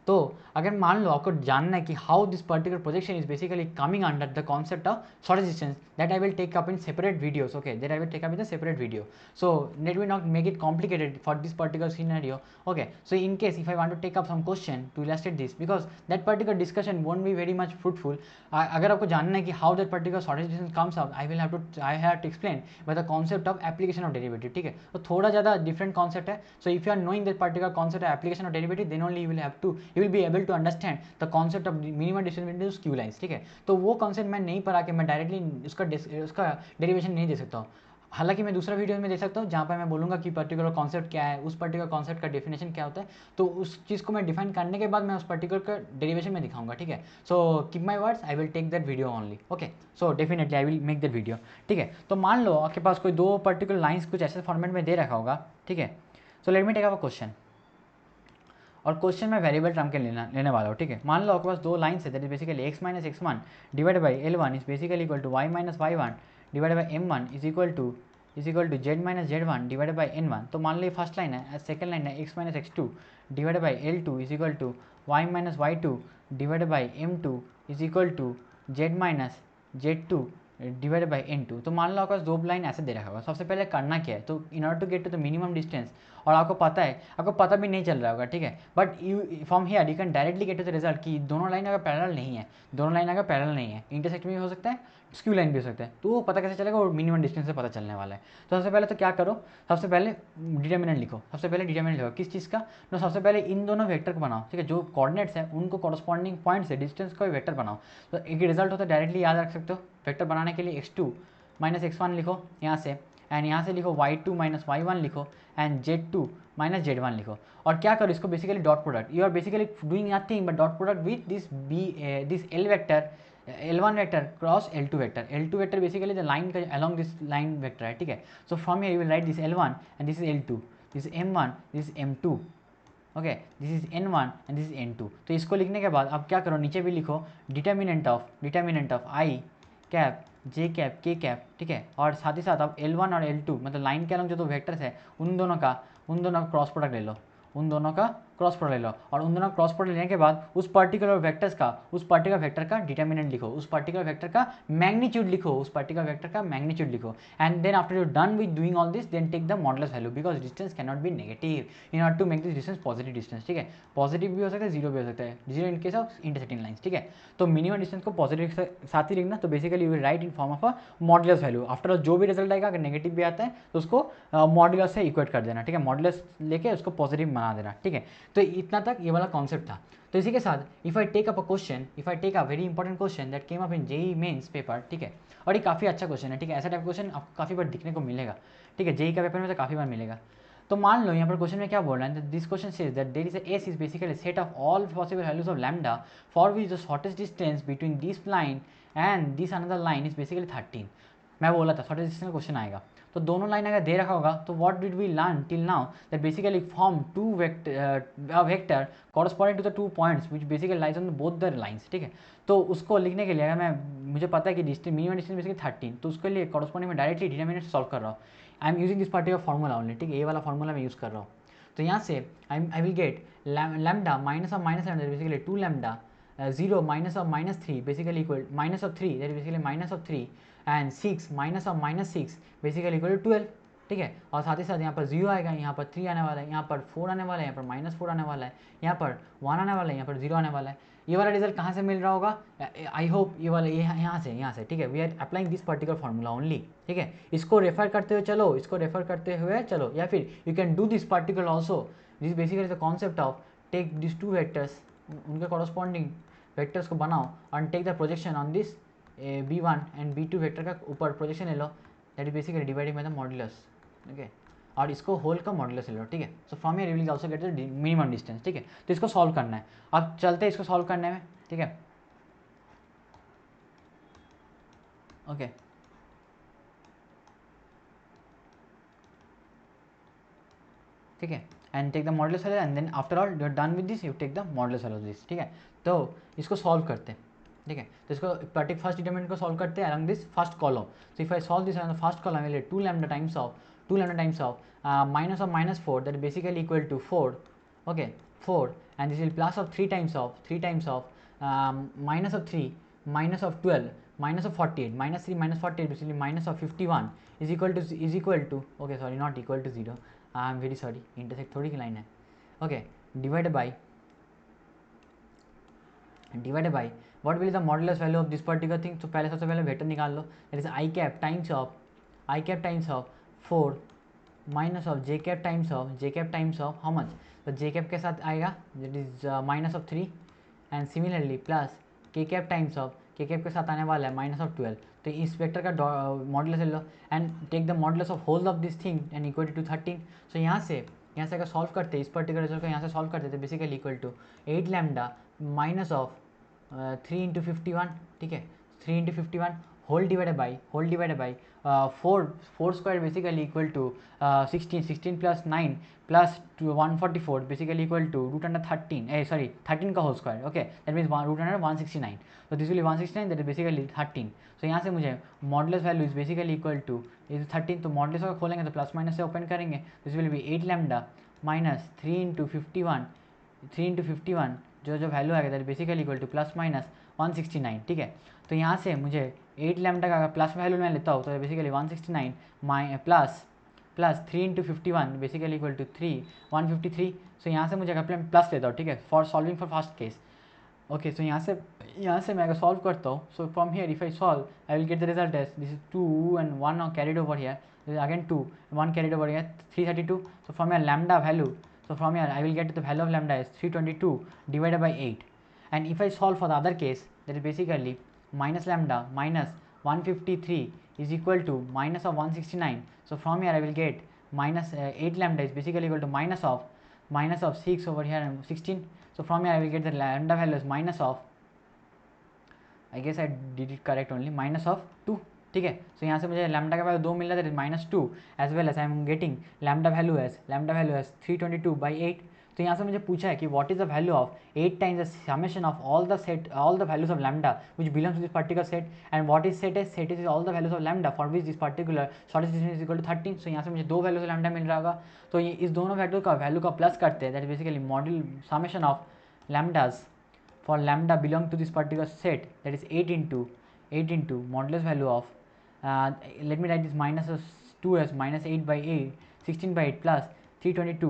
तो अगर मान लो आपको जानना है कि how this particular projection is basically coming under the concept of shortage distance, that I will take up in separate videos, okay, that I will take up in a separate video. So let me not make it complicated for this particular scenario. Okay, so in case if I want to take up some question to illustrate this, because that particular discussion won't be very much fruitful, अगर आपको जानना है कि how that particular shortage distance comes up, I have to explain by the concept of application of derivative, ठीक है. तो थोड़ा ज़्यादा different concept है. So if you are knowing that particular concept of application of derivative, then only you will be able to understand the concept of minimum distance between those q lines, ठीक है. तो वो concept मैं नहीं पढ़ा के मैं डायरेक्टली उसका डेरिवेशन नहीं दे सकता हूँ. हालांकि मैं दूसरा वीडियो में दे सकता हूँ जहाँ पर मैं बोलूँगा कि पर्टिकुलर कॉन्सेप्ट क्या है, उस पर्टिकुलर कॉन्सेप्ट का डेफिनेशन क्या होता है, तो उस चीज़ को मैं डिफाइन करने के बाद मैं उस पर्टिकुलर का डेरिवेशन में दिखाऊंगा, ठीक है. So keep my words, I will take that video only. Okay, so definitely I will make that video, ठीक है. तो मान लो आपके पास कोई दो पर्टिकुलर लाइन्स कुछ ऐसे फॉर्मेट में दे रखा होगा, ठीक है. So let me take up a question, और क्वेश्चन में वेरिएबल टर्म के लेने वाला हूँ, ठीक है. मान लो आपके पास दो लाइन्स है, that is basically x minus x1 divide by L1 is basically equal to y minus y1 divide by M1 is equal to z minus z1 divide by N1. तो मान लो ये फर्स्ट लाइन है, second line है x minus x2 divide by L2 is equal to y minus y2 divide by M2 is equal to z minus z2 divide by N2. तो मान लो आपके पास दो लाइन ऐसे दे रखा होगा. सबसे पहले करना क्या है, तो in order to get to the minimum distance, और आपको पता भी नहीं चल रहा होगा, ठीक है, but you from here you can directly get to the result कि दोनों लाइन अगर पैरेलल नहीं है, इंटरसेक्ट में भी हो सकता है, स्क्यू लाइन भी हो सकता है, तो वो पता कैसे चलेगा, वो मिनिमम डिस्टेंस से पता चलने वाला है. तो सबसे पहले तो क्या करो, सबसे पहले डिटर्मिनेंट लिखो. किस चीज़ का, तो सबसे पहले इन दोनों वेक्टर को बनाओ, ठीक है. जो कोऑर्डिनेट्स है उनको कॉरस्पॉन्डिंग पॉइंट से डिस्टेंस का वेक्टर बनाओ. तो एक रिजल्ट होता है, डायरेक्टली याद रख सकते हो. वेक्टर बनाने के लिए x2 माइनस x1 लिखो यहाँ से, एंड यहाँ से लिखो y2 माइनस y1 लिखो, एंड z2 माइनस z1 लिखो. और क्या करो, इसको basically dot product, you are basically doing nothing but dot product with this L vector, L1 vector cross L2 vector. L2 vector basically the line का along this line vector है, ठीक है. So from here you will write this L1 and this is L2, this is M1, this is M2, okay, this is N1 and this is N2. तो इसको लिखने के बाद अब क्या करो, नीचे भी लिखो determinant of I cap J cap के कैप, ठीक है. और साथ ही साथ अब L1 और L2 मतलब लाइन के अलग जो दो वेक्टर्स है उन दोनों का क्रॉस प्रोडक्ट ले लो, और उन दोनों का क्रॉस प्रोडक्ट लेने के बाद उस पर्टिकुलर वेक्टर का डिटर्मिनेंट लिखो, उस पर्टिकुलर वेक्टर का मैग्नीट्यूड लिखो, and then after you done with doing all this, then take the modulus value, because distance can not be negative in order to make this distance positive distance, ठीक है. Positive भी हो सकता है, zero भी हो सकता है, zero in case of intersecting lines, ठीक है. तो मिनिमम डिस्टेंस को पॉजिटिव के साथ ही लिखना. तो basically you will right in form of a modulus value. After all जो भी रिजल्ट आएगा, अगर नेगेटिव भी आता है तो उसको मॉडुलस से इक्वेट कर देना, ठीक है. मॉडुलस लेके उसको पॉजिटिव बना देना, ठीक है. तो इतना तक ये वाला कॉन्सेप्ट था. तो इसी के साथ if I take a very important question that came up in JEE mains paper, ठीक है. और ये काफ़ी अच्छा क्वेश्चन है, ठीक है. ऐसा टाइप क्वेश्चन आपको काफ़ी बार दिखने को मिलेगा, ठीक है. जेईई का पेपर में तो काफ़ी बार मिलेगा. तो मान लो यहाँ पर क्वेश्चन में क्या बोल रहा है, this question says that there is S is basically set of all possible values of lambda for which the shortest distance between this line and this another line is basically 13. मैं बोला था shortest distance का question आएगा. तो दोनों line अगर दे रखा होगा तो what did we learn till now, that basically form two vector corresponding to the 2 points which basically lies on both the lines, ठीक है. तो उसको लिखने के लिए अगर मुझे पता है कि डिस्टेंस मिनिमम डिस्टेंस बेसिकली 13, तो उसके लिए कॉरस्पॉन्डिंग में डायरेक्टली डिटर्मिनेंट सॉल्व कर रहा हूँ. I am using this particular formula only, ठीक है. ये वाला फॉर्मूला मैं यूज़ कर रहा हूँ. तो यहाँ से I will get lambda minus of minus lambda basically 2 lambda 0 minus of minus 3 basically equal minus of 3 that basically minus of 3 and 6 minus of minus 6 basically equal to 12, ठीक है. और साथ ही साथ यहाँ पर 0 आएगा, यहाँ पर 3 आने वाला है, यहाँ पर 4 आने वाला है, यहाँ पर माइनस 4 आने वाला है, यहाँ पर 1 आने वाला है, यहाँ पर 0 आने वाला है. ये वाला रिजल्ट कहाँ से मिल रहा होगा, आई होप ये वाला यहाँ से, ठीक है. We are applying this particular formula only, ठीक है. इसको रेफर करते हुए चलो, या फिर you can do this particular also. This basically the concept of take this 2 vectors, उनके कॉरस्पॉन्डिंग वेक्टर्स को बनाओ और take the projection on this b1 and b2 vector का ऊपर प्रोजेक्शन ले लो, that is basically divided by the modulus, okay. और इसको होल का मॉडुलस ले लो, ठीक है. So from here you will also get the minimum distance, ठीक है. तो इसको सॉल्व करना है. अब चलते हैं इसको सॉल्व करने में, ठीक है. ओके, ठीक है. And take the modulus value and then after all you are done with this, you take the modulus value of this, ठीक है. तो इसको सॉल्व करते हैं, ठीक है. तो इसको पर्टिकुलर फर्स्ट डिटरमिनेंट को सॉल्व करते हैं along this first column. So if I solve this along the first column, I will get 2 lambda times of minus of minus 4 that basically equal to 4, okay, 4 and this is plus of 3 times of minus of 3 minus of 12 minus of 48 minus 3 minus 48 basically minus of 51 is equal to okay sorry not equal to 0, I am very sorry, intersect थोड़ी की line है, okay, divided by what will be the modulus value of this particular thing. तो पहले सबसे पहले vector निकाल लो, that is i cap times of 4 minus of j cap times of how much, तो j cap के साथ आएगा that is minus of 3 and similarly plus k cap times of k cap के साथ आने वाला है minus of 12. तो इस वेक्टर का मॉडुलस ले लो and take the modulus of whole of this thing and equal to 13. So यहाँ से अगर सॉल्व करते इस पर्टिकुलर रिजल्ट को यहाँ से सॉल्व करते थे basically equal to 8 lambda minus of 3 into 51, ठीक है, 3 into 51 whole divided by 4 square basically equal to 16 plus 9 plus 144 basically equal to root under 13 का whole square, okay, that means root under 169. तो this will 169 that is basically 13. So यहाँ से मुझे modulus value is basically equal to is 13. तो modulus अगर खोलेंगे तो plus minus से ओपन करेंगे, this will be 8 lambda minus 3 into 51 जो वैल्यू आएगा that basically equal to plus minus 169, ठीक है. तो यहाँ से मुझे 8 लैम्डा का अगर प्लस वैल्यू मैं लेता हूँ तो basically 169 plus 3 into 51 basically equal to 153. So यहाँ से मुझे अगर प्लस लेता हूँ, ठीक है, for solving for first case, okay. So यहाँ से मैं अगर सॉल्व करता हूँ, so from here if I solve I will get the result as this is 2 and 1 carried over here, again 2 1 carried over here 332. So from your lambda value, so from here I will get the value of lambda is 322 divided by 8. And if I solve for the other case, that is basically minus lambda minus 153 is equal to minus of 169. So from here I will get minus 8 lambda is basically equal to minus of 6 over here and 16. So from here I will get the lambda value is minus of, I guess I did it correct only, minus of 2, ठीक है. सो यहाँ से मुझे lambda का value 2 मिल रहा है, minus 2 as well as I am getting lambda value as 322 by 8. तो यहाँ से मुझे पूछा है कि what is the value of 8 times the summation of all the values of lambda which belongs to this particular set, and what is set is all the values of lambda for which this particular shortest distance is equal to 13. So यहाँ से मुझे 2 values of lambda मिल रहा होगा. तो ये इस दोनों value का प्लस करते हैं, that basically model summation of lambdas for lambda belong to this particular set, that is 8 into modulus value of let me write this minus of 2 as minus 8 by 8 16 by 8 plus 322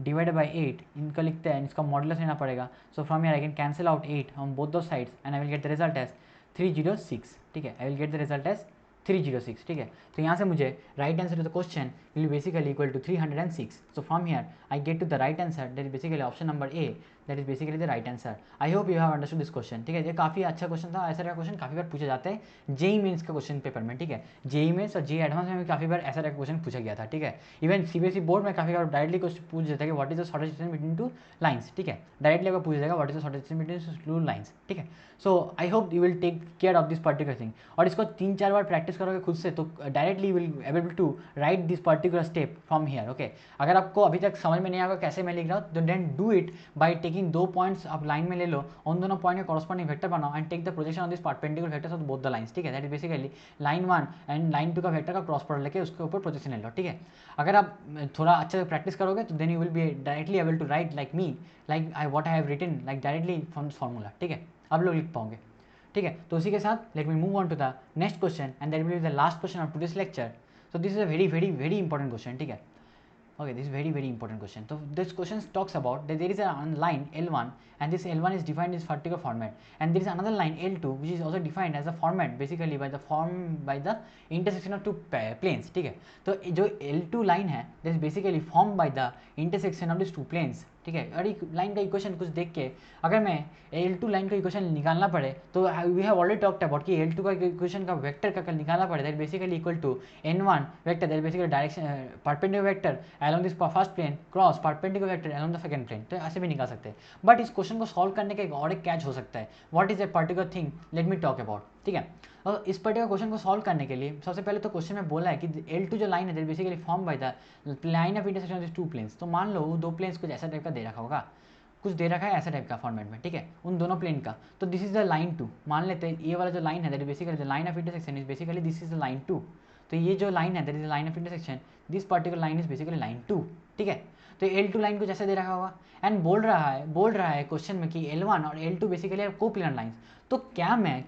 divided by 8. इनका लिखते हैं, इसका modulus लेना पड़ेगा. सो from here I can cancel out 8 on both those sides and I will get the result as 306, ठीक है, I will get the result as 306, ठीक है. तो यहाँ से मुझे right answer to the question will basically equal to 306. So from here I get to the right answer, that is basically option number A, that is basically the right answer. I hope you have understood this question, ठीक है. ये काफ़ी अच्छा question था. ऐसा question काफ़ी बार पूछे जाते हैं जेई मेंस का क्वेश्चन पेपर में, ठीक है. जेई मेंस और जेई एडवांस में भी काफ़ी बार ऐसा क्वेश्चन पूछा गया था, ठीक है. इवन सीबीएसई बोर्ड में काफ़ी बार डायरेक्टली क्वेश्चन पूछ जाता है कि what is the shortest distance between two lines, ठीक है. डायरेक्टली अगर पूछ जाएगा what is the shortest distance between two lines, ठीक है. So I hope you will take care of this particular thing, और इसको 3-4 बार प्रैक्टिस करोगे खुद से तो directly will able to write this particular step from here, okay. अगर आपको अभी तक समझ में नहीं आएगा कैसे मैं लिख रहा हूँ, तो then do it by taking 2 points आप लाइन में ले लो, उन दोनों पॉइंट के कॉरस्पॉन्डिंग वेक्टर बनाओ and take the projection of this perpendicular vectors of both the lines, ठीक है. That is basically line 1 and line 2 का वेक्टर का क्रॉस प्रोडक्ट लेके उसके ऊपर प्रोजेक्शन ले लो, ठीक है. अगर आप थोड़ा अच्छे से प्रैक्टिस करोगे तो then you will be directly able to write like me, like what I have written, like directly from this formula, ठीक है. आप लोग लिख पाओगे, ठीक है. तो उसी के साथ let me move on to the next question and that will be the last question of today's lecture. So this is a very important question, ठीक है. Okay, this is very important question. So this question talks about that there is a line L1 and this L1 is defined in this particular format, and there is another line L2 which is also defined as a format basically by the intersection of two planes, ठीक है. तो जो L2 line है that is basically formed by the intersection of these two planes, ठीक है. और एक line का इक्वेशन कुछ देख के अगर मैं L2 लाइन का इक्वेशन निकालना पड़े तो we have already talked about कि L2 का इक्वेशन का वेक्टर का निकालना पड़े, that basically equal to N1 vector, that basically direction perpendicular vector along this first plane cross perpendicular vector along the second plane. तो ऐसे भी निकाल सकते हैं. बट इस क्वेश्चन को सॉल्व करने का एक और एक कैच हो सकता है. What is a particular thing, late me talk about, ठीक है. और इस पर्टिकुलर क्वेश्चन को सॉल्व करने के लिए सबसे पहले तो क्वेश्चन में बोला है कि L2 जो लाइन है that basically form by the line of intersection of this two planes. तो मान लो वो दो प्लेन्स कुछ ऐसा टाइप का दे रखा होगा, कुछ दे रखा है ऐसा टाइप का फॉर्मेट में, ठीक है, उन दोनों प्लेन का. तो दिस इज द लाइन 2 मान लेते हैं. ये वाला जो लाइन है that basically the line of intersection is basically this is the line 2. तो ये जो लाइन है that is the line of intersection, this particular line is basically line 2, ठीक है. तो L2 लाइन को जैसे दे रखा होगा एंड बोल रहा है क्वेश्चन में कि L1 और L2 basically are coplanar lines. तो क्या मैं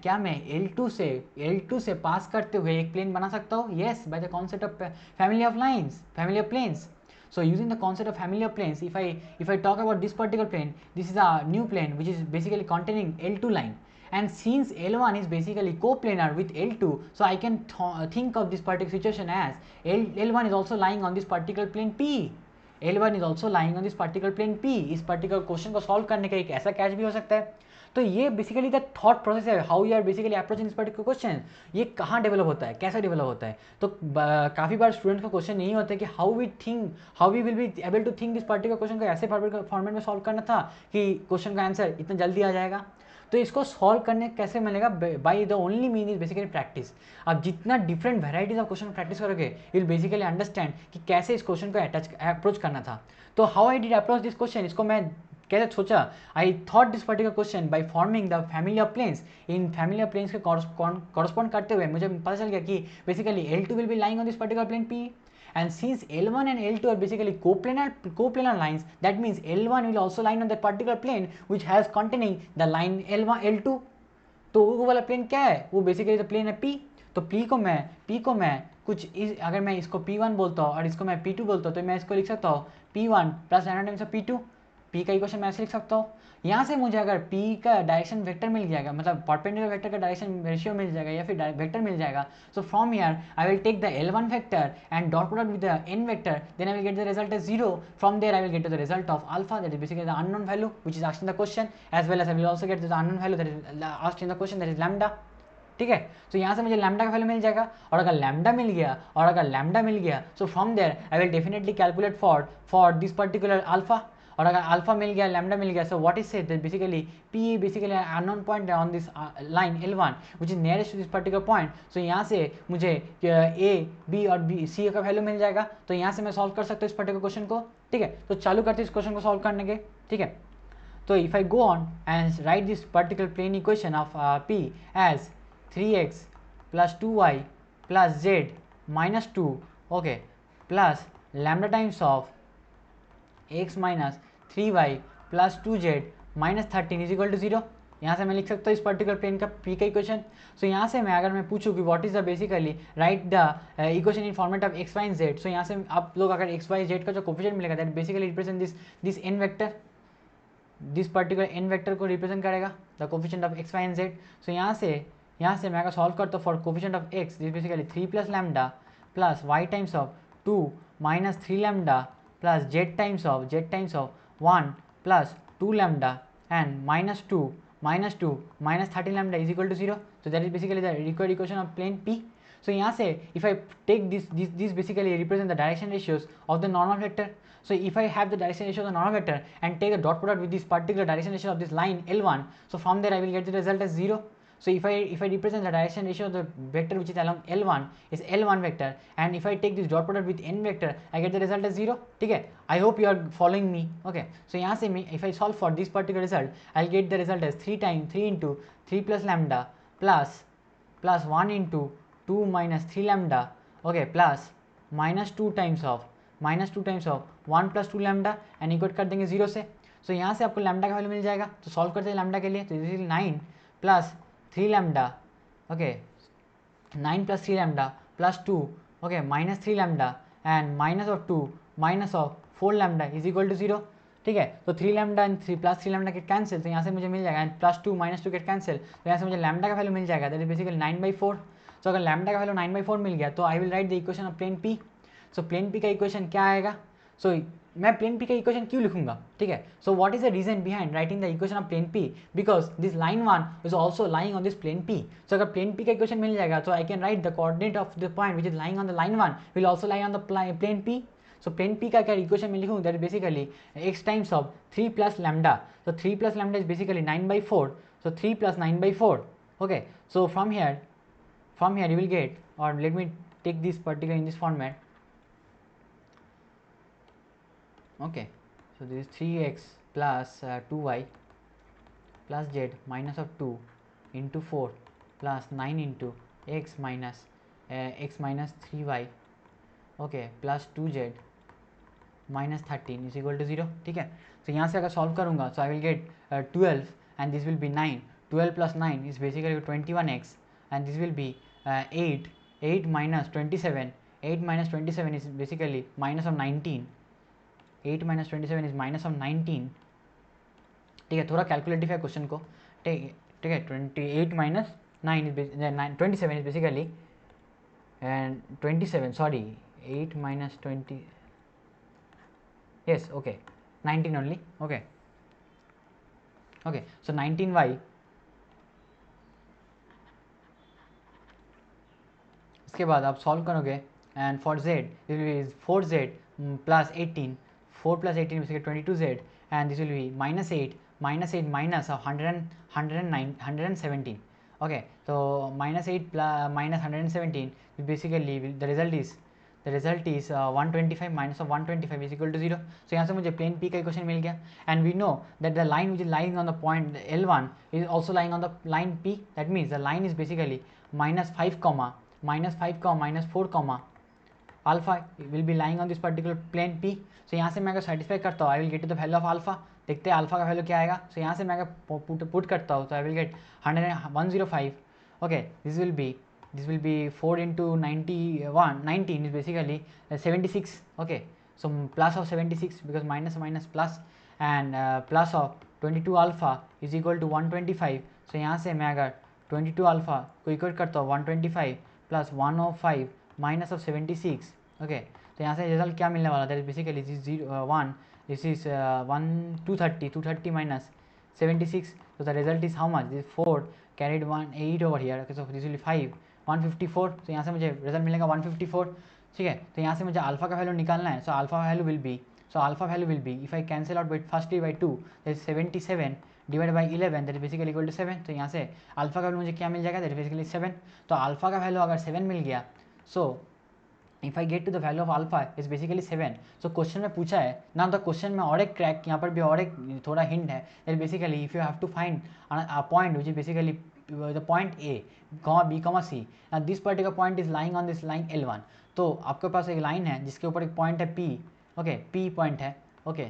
L2 से पास करते हुए एक प्लेन बना सकता हूँ? Yes, by the concept of family of planes. So using the concept of family of planes, if I talk about this particular plane, this is a new plane which is basically containing L2 line, and since L1 is basically coplanar with L2, so I can think of this particular situation as L1 is also lying on this particular plane P. L1 is also lying on this particular plane P. इस particular question को solve करने का एक ऐसा catch भी हो सकता है। तो ये बेसिकली द थॉट प्रोसेस है, how you are basically approaching this particular question. ये कहाँ डेवलप होता है, कैसे डेवलप होता है? तो काफ़ी बार स्टूडेंट का क्वेश्चन यही होता है कि how we will be able to think this particular question को ऐसे फॉर्मेट में सॉल्व करना था कि क्वेश्चन का आंसर इतना जल्दी आ जाएगा। तो इसको सॉल्व करने कैसे मिलेगा? By the only mean is basically practice. आप जितना different varieties of question practice करोगे, यू विल बेसिकली अंडरस्टैंड कि कैसे इस क्वेश्चन को अप्रोच करना था। तो how I did approach this question, इसको मैं कैसे सोचा? I thought this particular question by forming the family of planes. इन फैमिली ऑफ प्लेन्स के कॉरस्पॉन्ड करते हुए मुझे पता चल गया कि basically L2 will B lying on this particular plane P, and since L1 and L2 are basically coplanar lines, that means L1 will also line on that particular plane which has containing the line L1 L2। तो वो वाला plane क्या है? वो basically the plane है P। तो P को मैं कुछ अगर मैं इसको P1 बोलता हूँ और इसको मैं P2 बोलता हूँ, तो मैं इसको लिख सकता हूँ P1 plus times of P2। P का इक्वेशन मैं ऐसे लिख सकता हूँ। यहाँ से मुझे अगर P का डायरेक्शन वेक्टर मिल जाएगा, मतलब परपेंडिकुलर वेक्टर का डायरेक्शन रेशियो मिल जाएगा या फिर वेक्टर मिल जाएगा, so from here I will take the L1 vector and dot product with the n vector, then I will get the result as 0। From there I will get the result of alpha, that is basically the unknown value which is asked in the question, as well as I will also get the unknown value that is asked in the question, that is lambda. ठीक है, तो यहाँ से मुझे lambda का value मिल जाएगा, और अगर लैम्डा मिल गया so from there I will definitely calculate for this particular alpha. और अगर अल्फा मिल गया, लैम्डा मिल गया, so what is said that basically P basically unknown point on this line L1 which is nearest to this particular point. सो यहाँ से मुझे A, B और C का वैल्यू मिल जाएगा। तो यहाँ से मैं सॉल्व कर सकता हूँ इस पर्टिकुलर क्वेश्चन को। ठीक है, तो चालू करते हैं इस क्वेश्चन को सॉल्व करने के। ठीक है, तो if I go on and write this particular plane equation of P as 3x plus 2y plus z minus 2, okay, plus lambda times of x minus 3y plus 2z minus 13 is equal to 0। यहाँ से मैं लिख सकता हूँ इस particular plane का P का equation. सो यहाँ से मैं अगर मैं पूछूँ कि what is the basically write the equation in format of x, y and z, so यहाँ से आप लोग अगर x, y, z का जो कोफिशिएंट मिलेगा that basically represent this n vector, this particular n vector को रिप्रेजेंट करेगा the coefficient of x, y and z। So यहाँ से मैं अगर सॉल्व करता हूँ for coefficient of x, this basically 3 plus lambda plus y times of 2 minus 3 lambda plus z times of 1 plus 2 lambda and minus 2 minus 13 lambda is equal to 0। So that is basically the required equation of plane P। So यहाँ से if I take this basically represent the direction ratios of the normal vector. So if I have the direction ratio of the normal vector and take the dot product with this particular direction ratio of this line L1, so from there I will get the result as 0. So if I represent the direction ratio of the vector which is along L1 is L1 vector, and if I take this dot product with n vector, I get the result as 0. ठीक है, I hope you are following me. Okay, so यहाँ से मैं if I solve for this particular result, I'll get the result as 3 into 3 plus lambda plus 1 into 2 minus 3 lambda, okay, plus minus 2 times of 1 plus 2 lambda and equal कर देंगे 0 से। सो यहाँ से आपको lambda का वैल्यू मिल जाएगा। तो सॉल्व करते हैं लैम्डा के लिए, तो this is 9 plus 3 lambda, okay, 9 plus 3 lambda plus 2, okay, minus 3 lambda and minus of 2 minus of 4 lambda is equal to 0। ठीक है, तो 3 lambda and 3 plus 3 lambda get cancel, तो यहाँ से मुझे मिल जाएगा and plus 2 minus 2 get cancel, तो यहाँ से मुझे लैम्डा का वैल्यू मिल जाएगा दैट इज बेसिकली 9/4। सो अगर लैम्डा का वैल्यू 9/4 मिल गया तो I will write the equation of plane P। So plane P का इक्वेशन क्या आएगा? सो मैं प्लेन P का इक्वेशन क्यों लिखूंगा? ठीक है, so what is the reason behind writing the equation of plane P? Because this line 1 is also lying on this plane P। So अगर प्लेन P का इक्वेशन मिल जाएगा तो I can write the coordinate of the point which is lying on the line 1 will also lying on the plane P। So plane P का क्या equation में लिखूँ that is basically x times of 3 plus lambda, so 3 plus lambda is basically 9/4, so 3 plus 9/4, okay, so from here you will get, or let me take this particular in this format, okay, so this is 3x plus 2y plus z minus of 2 into 4 plus 9 into x minus 3y, okay, plus 2z minus 13 is equal to 0, ठीक है. तो यहाँ से अगर सॉल्व करूँगा so I will get 12 and this will be 9. 12 plus 9 is basically 21x and this will be 8 minus 27. 8 minus 27 is basically minus of 19. 8 minus 27 is minus of 19, ठीक है. थोड़ा कैलकुलेटिव है क्वेश्चन को, ठीक है. 28 minus 9 is 27 is basically and 27, sorry, 8 minus 20, yes, okay, 19 only, okay, so 19y इसके बाद आप सॉल्व करोगे and for z this will B 4z plus 18. 4 plus 18 basically 22z and this will be minus 8 minus of 117. Okay, so minus 8 minus 117 basically the result is 125 minus of 125 is equal to 0. So यहाँ से मुझे plane P का equation मिल गया and we know that the line which is lying on the point L1 is also lying on the line P. That means the line is basically minus 5 comma minus 4 comma alpha will be lying on this particular plane P. So यहाँ से मैं अगर satisfy करता हूँ I will get to the value of alpha. देखते हैं alpha का value क्या आएगा. सो यहाँ से मैं अगर पुट करता हूँ तो I will get 105. Okay, this will be 4 into 19 is basically 76. Okay, so plus of 76 because minus minus plus and plus of 22 alpha is equal to 125. So यहाँ से मैं अगर 22 अल्फा को इक्वल करता हूँ 125 प्लस 105 माइनस ऑफ 76. ओके, तो यहाँ से रिजल्ट क्या मिलने वाला, that is basically 1. This is 230 minus 76. So the result is how much? This 4 carried 8 over here. Okay, so this will be 5 154. So यहाँ से मुझे रिजल्ट मिलेगा 154, ठीक है. तो यहाँ से मुझे अल्फा का वैल्यू निकालना है. So alpha value will be if I cancel out by firstly by 2 that is 77 divide by 11 that is basically equal to 7. तो यहाँ से अल्फा का वैल्यू मुझे क्या मिल जाएगा, दैट इज बेसिकली 7. तो अल्फा का वैल्यू अगर 7 मिल गया सो if I get to the value of alpha is basically 7. So question में पूछा है ना, तो क्वेश्चन में और एक क्रैक यहाँ पर भी और एक थोड़ा हिंट है that basically if you have to find a point which is basically the point A, B, C, and this particular point is lying on this line L1. तो आपके पास एक लाइन है जिसके ऊपर एक पॉइंट है P. ओके, P पॉइंट है. Okay,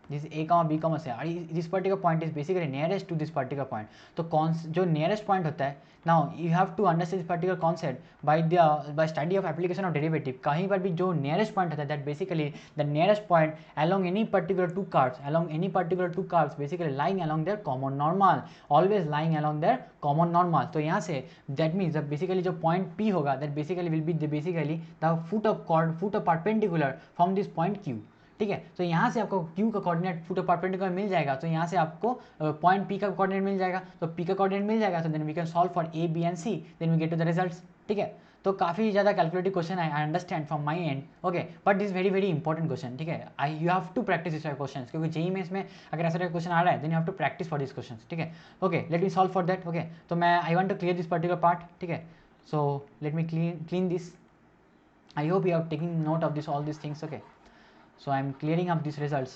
this A, B, C और this particular point is basically nearest to this particular point. तो कौन जो नियरेस्ट पॉइंट होता है, now you have to understand this particular concept by study of application of derivative. कहीं पर भी जो नियरेस्ट पॉइंट होता है that basically the nearest point along any particular two curves basically lying along their common normal, always lying along their common normal. तो यहाँ से that means basically जो पॉइंट P होगा that basically will be basically the foot of perpendicular from this point Q, ठीक है. तो यहाँ से आपको Q का कोऑर्डिनेट फुट ऑफ परपेंडिकुलर मिल जाएगा. तो यहाँ से आपको पॉइंट P का कोऑर्डिनेट मिल जाएगा. तो P का कोऑर्डिनेट मिल जाएगा तो then we can solve for A, B and C, then we get to the results, ठीक है. तो काफ़ी ज़्यादा कैलकुलेटिव क्वेश्चन है, I understand from my end. Okay, but this very important question, ठीक है. You have to practice this question क्योंकि JEE में इसमें अगर ऐसा क्वेश्चन आ रहा है then you have to practice for this question, ठीक है. Okay, let me solve for that. Okay, तो मैं I want to clear this particular part, ठीक है. So let me clean this. I hope you have taking note of this all this things. Okay, so I am clearing up these results.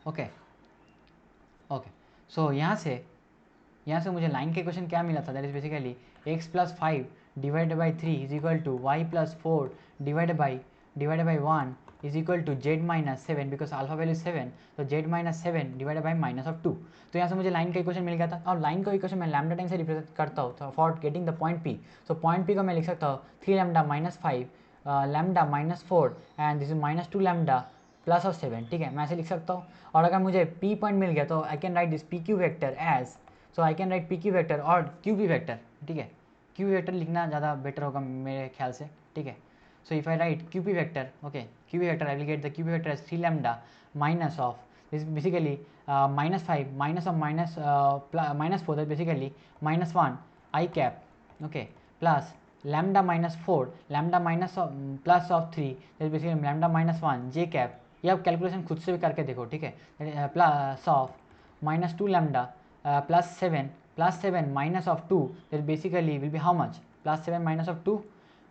Okay, so यहाँ से मुझे line के question क्या मिला था, that is basically x plus 5 divided by 3 is equal to y plus 4 divided by 1 is equal to z minus 7 because alpha value 7. तो z minus 7 divided by minus of 2. तो यहाँ से मुझे लाइन का इक्वेशन मिल गया था और लाइन का इक्वेशन मैं लैम्डा टाइम से रिप्रेजेंट करता हूँ for getting the point P. So point P को मैं लिख सकता हूँ 3 lambda minus 5 lambda minus 4 and this is minus 2 lambda plus of 7, ठीक है. मैं ऐसे लिख सकता हूँ. और अगर मुझे P पॉइंट मिल गया तो I can write this PQ vector as, so I can write PQ vector और QP वेक्टर, ठीक है. QP वेक्टर लिखना ज़्यादा बेटर होगा मेरे ख्याल से, ठीक है. So if I write QP vector, okay, QP vector, I will get the QP vector as 3 lambda minus of this is basically minus 5 minus of minus 4, that basically minus 1 I cap, okay, plus lambda minus 4 lambda minus of plus of 3 that is basically lambda minus 1 J cap. ये आप calculation खुद से भी करके देखो, ठीक है. Plus of minus 2 lambda plus 7 minus of 2 that basically will be how much, plus 7 minus of 2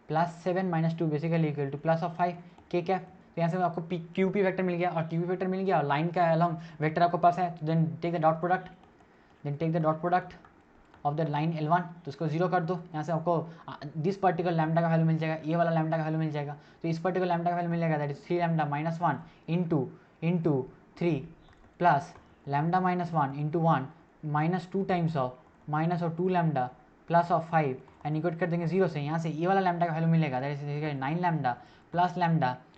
plus 7 minus 2 basically equal to plus of 5 k cap. तो तो यहाँ से आपको क्यू पी वेक्टर मिल गया और क्यू पी वेक्टर मिल गया और line का अलॉन्ग वेक्टर आपको पास है, तो then take the dot product of the line L1, तो उसको 0 कर दो। यहाँ से आपको दिस पर्टिकुलर लैम्डा का वैल्यू मिल जाएगा, ये वाला लैम्डा का वैल्यू मिल जाएगा। तो इस पर्टिकुलर लैम्डा का वैल्यू मिल जाएगा, that is 3 lambda minus 1 into 3 plus lambda minus 1 into 1 minus 2 times of minus और 2 lambda plus of 5 and equal कर देंगे 0 से। यहाँ से ये वाला लैम्डा का वैल्यू मिलेगा, that is 9 lambda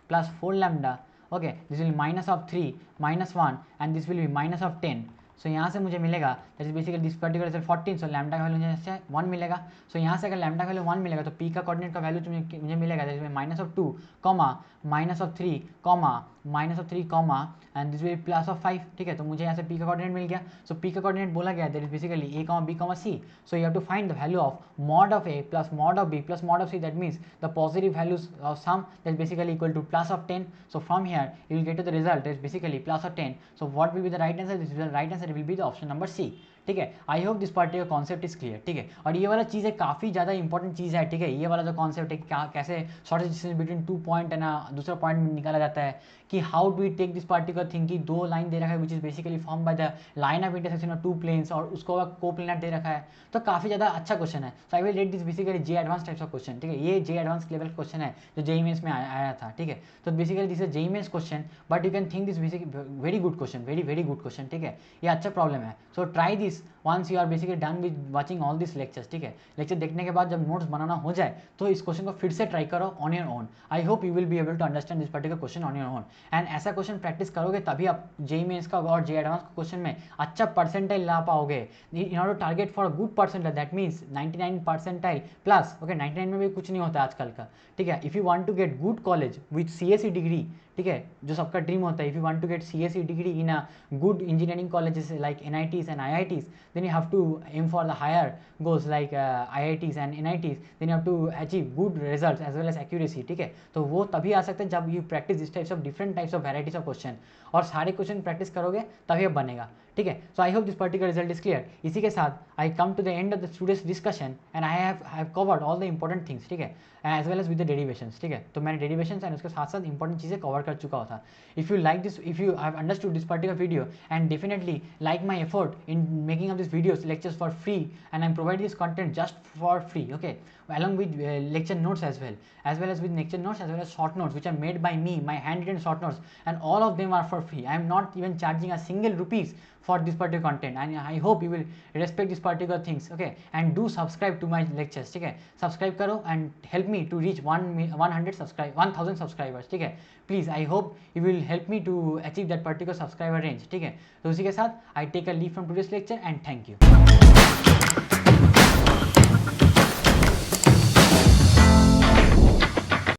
plus 4 lambda, okay, this will minus of 3 minus 1 and this will be minus of 10। सो यहाँ से मुझे मिलेगा that is basically this particular is 14, so lambda का वैल्यू मुझे 1 मिलेगा। सो यहाँ से अगर लैम्डा का वैल्यू 1 मिलेगा तो पी का कोऑर्डिनेट का वैल्यू मुझे मिलेगा that is minus of 2 comma minus of 3 comma minus of 3 comma and this will plus of 5, ठीक है। तो मुझे यहाँ से पी का कोऑर्डिनेट मिल गया। सो पी का कोऑर्डिनेट बोला गया that is basically a comma b comma c. So you have to find the value of mod of a plus mod of b plus mod of c, that means the positive values of sum that basically equal to plus of 10। So from here you will get to the result is basically plus of 10. So what will be the right answer? This is the right answer will be the option number C, ठीक है। I hope this particular concept is clear, ठीक है। और ये वाला चीज़ है काफ़ी ज़्यादा इंपॉर्टेंट चीज़ है, ठीक है। ये वाला जो कॉन्सेप्ट है क्या कैसे शॉर्टेज डिस्टेंस बिटवीन 2 पॉइंट है ना दूसरा पॉइंट निकाला जाता है, कि how do we take this particular thing की 2 लाइन दे रखा है which is basically form by the line of intersection of 2 planes और उसको को प्लेनर दे रखा है, तो काफ़ी ज़्यादा अच्छा क्वेश्चन है। So I will rate this basically J advance types of question, ठीक है। ये जे एडवांस लेवल क्वेश्चन है जो जेईई मेंस में आया था, ठीक है। तो basically this is JEE Mains question, but you can think this basically very good question, very good question, ठीक है। ये अच्छा प्रॉब्लम है। So try this once you are basically done with watching all this lectures, ठीक है। Lecture देखने के बाद जब नोट्स बनाना हो जाए तो इस क्वेश्चन को फिर से ट्राई करो on your own. I hope you will be able to understand this particular question on your own. And ऐसा क्वेश्चन प्रैक्टिस करोगे तभी आप जेईई मेंस का और जे एडवांस क्वेश्चन में अच्छा परसेंटाइल ला पाओगे। In order target for good percentile, that means 99 percentile plus, okay. 99 में भी कुछ नहीं होता आजकल का, ठीक है। If you want to get good college with CSE degree, ठीक है, जो सबका ड्रीम होता है, if you want to get CSE degree in a good engineering colleges like NITs and IITs, then you have to aim for the higher goals like IITs and NITs, then you have to achieve good results as well as accuracy, ठीक है। तो वो तभी आ सकते हैं जब you practice this types of different types of varieties of question, और सारे क्वेश्चन प्रैक्टिस करोगे तभी अब बनेगा, ठीक है। So I hope this particular result is clear. इसी के साथ I come to the end of the today's discussion and I have covered all the important things, ठीक है, as well as with the derivations, ठीक है। तो मैंने derivations and उसके साथ साथ इंपॉर्टेंट चीज़ें कवर कर चुका था। If you like this, if you have understood this particular video and definitely like my effort in making of this videos lectures for free, and I'm providing this content just for free, okay, along with lecture notes as well as with lecture notes as well as short notes which are made by me, my handwritten short notes, and all of them are for free. I am not even charging a single rupees for this particular content, and I hope you will respect this particular things, okay, and do subscribe to my lectures, ठीक है। subscribe करो and help me to reach 1000 subscribers, ठीक है। Please I hope you will help me to achieve that particular subscriber range, ठीक है। तो उसी के साथ I take a leave from today's lecture and thank you.